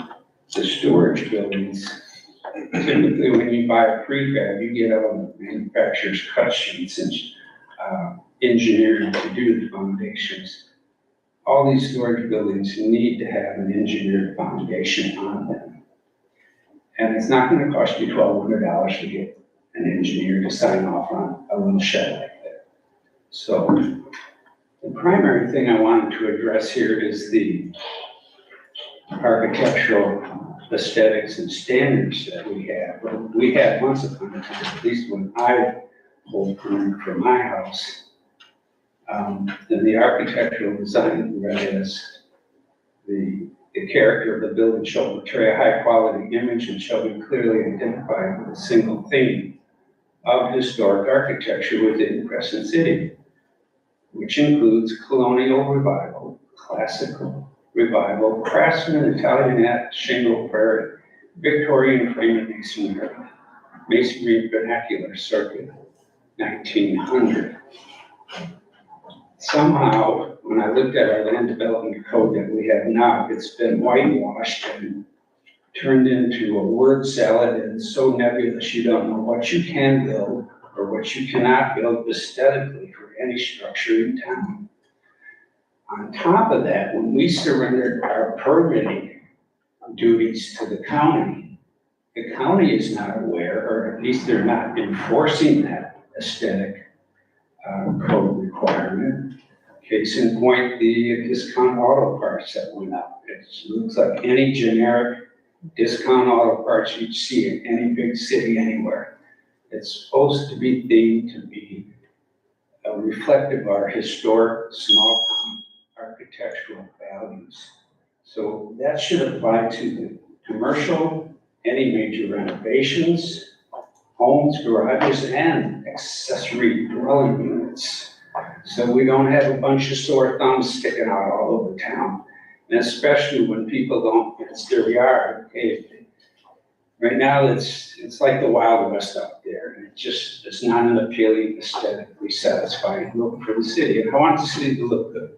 the storage buildings, typically when you buy a prefab, you get all the manufacturer's cut sheets and engineering to do the foundations. All these storage buildings need to have an engineered foundation on them. And it's not gonna cost you $1,200 to get an engineer to sign off on a little shed like that. So the primary thing I wanted to address here is the architectural aesthetics and standards that we have. We had once upon a time, at least when I pulled permit for my house, then the architectural design, whereas the character of the building shall portray a high quality image and shall be clearly identified with a single theme of historic architecture within Crescent City, which includes colonial revival, classical revival, craftsman, Italianate, shingle prairie, Victorian frame and masonry vernacular circa 1900. Somehow, when I looked at our land development code that we have now, it's been whitewashed and turned into a word salad and so nebulous you don't know what you can build or what you cannot build aesthetically for any structure in town. On top of that, when we surrendered our permitting duties to the county is not aware, or at least they're not enforcing that aesthetic code requirement. Case in point, the discount auto parts that went up. It looks like any generic discount auto parts you'd see in any big city anywhere. It's supposed to be themed to be reflective of our historic small town architectural values. So that should apply to the commercial, any major renovations, homes, garages, and accessory dwelling units. So we don't have a bunch of sore thumbs sticking out all over town. And especially when people don't, it's their yard. Okay, right now it's like the Wild West out there. And it's not an appealing, aesthetically satisfying look for the city. And I want the city to look good.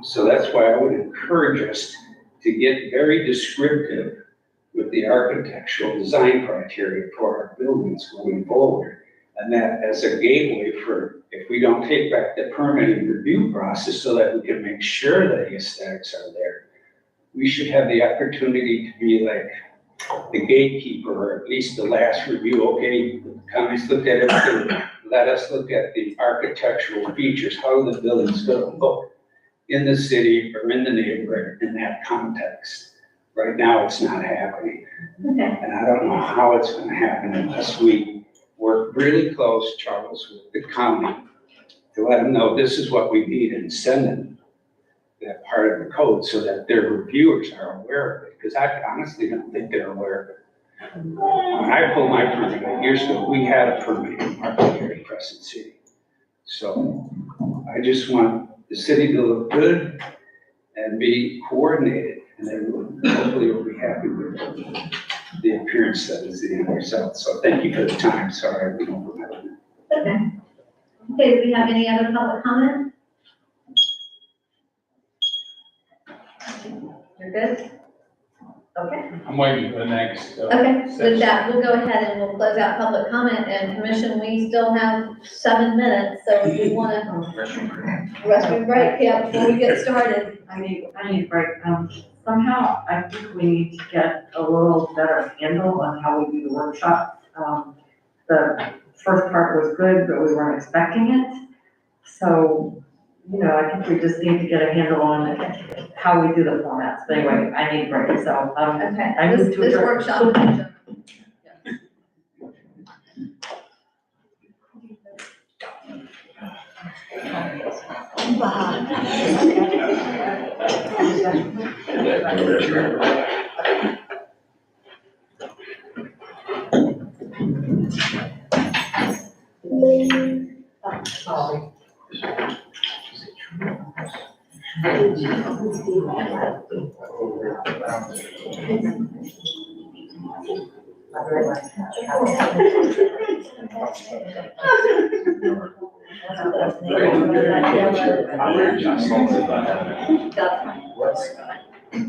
So that's why I would encourage us to get very descriptive with the architectural design criteria for our buildings going forward. And that as a gateway for, if we don't take back the permitting review process so that we can make sure that the aesthetics are there, we should have the opportunity to be like the gatekeeper, or at least the last review. Okay, the county's looked at everything. Let us look at the architectural features. How are the buildings going to look in the city or in the neighborhood in that context? Right now, it's not happening. okay, And I don't know how it's going to happen unless we work really close, Charles, with the county to let them know this is what we need and send them that part of the code so that their reviewers are aware of it. Because I honestly don't think they're aware of it. When I pulled my permit 8 years ago, we had a permit in Market here in Crescent City. So I just want the city to look good and be coordinated, and then hopefully we'll be happy with the appearance that is the end result. So thank you for the time. Sorry, we don't remember. Okay. Okay, do we have any other public comment? You're good? Okay. I'm waiting for the next. Okay, with that, we'll go ahead and we'll close out public comment, and commission, we still have 7 minutes, so if we wanna, restroom break, yeah, before we get started. I need a break. Somehow, I think we need to get a little better handle on how we do the workshops. The first part was good, but we weren't expecting it. So, you know, I think we just need to get a handle on how we do the formats. But anyway, I need a break, so, Okay, I this move to this adjourn. workshop. I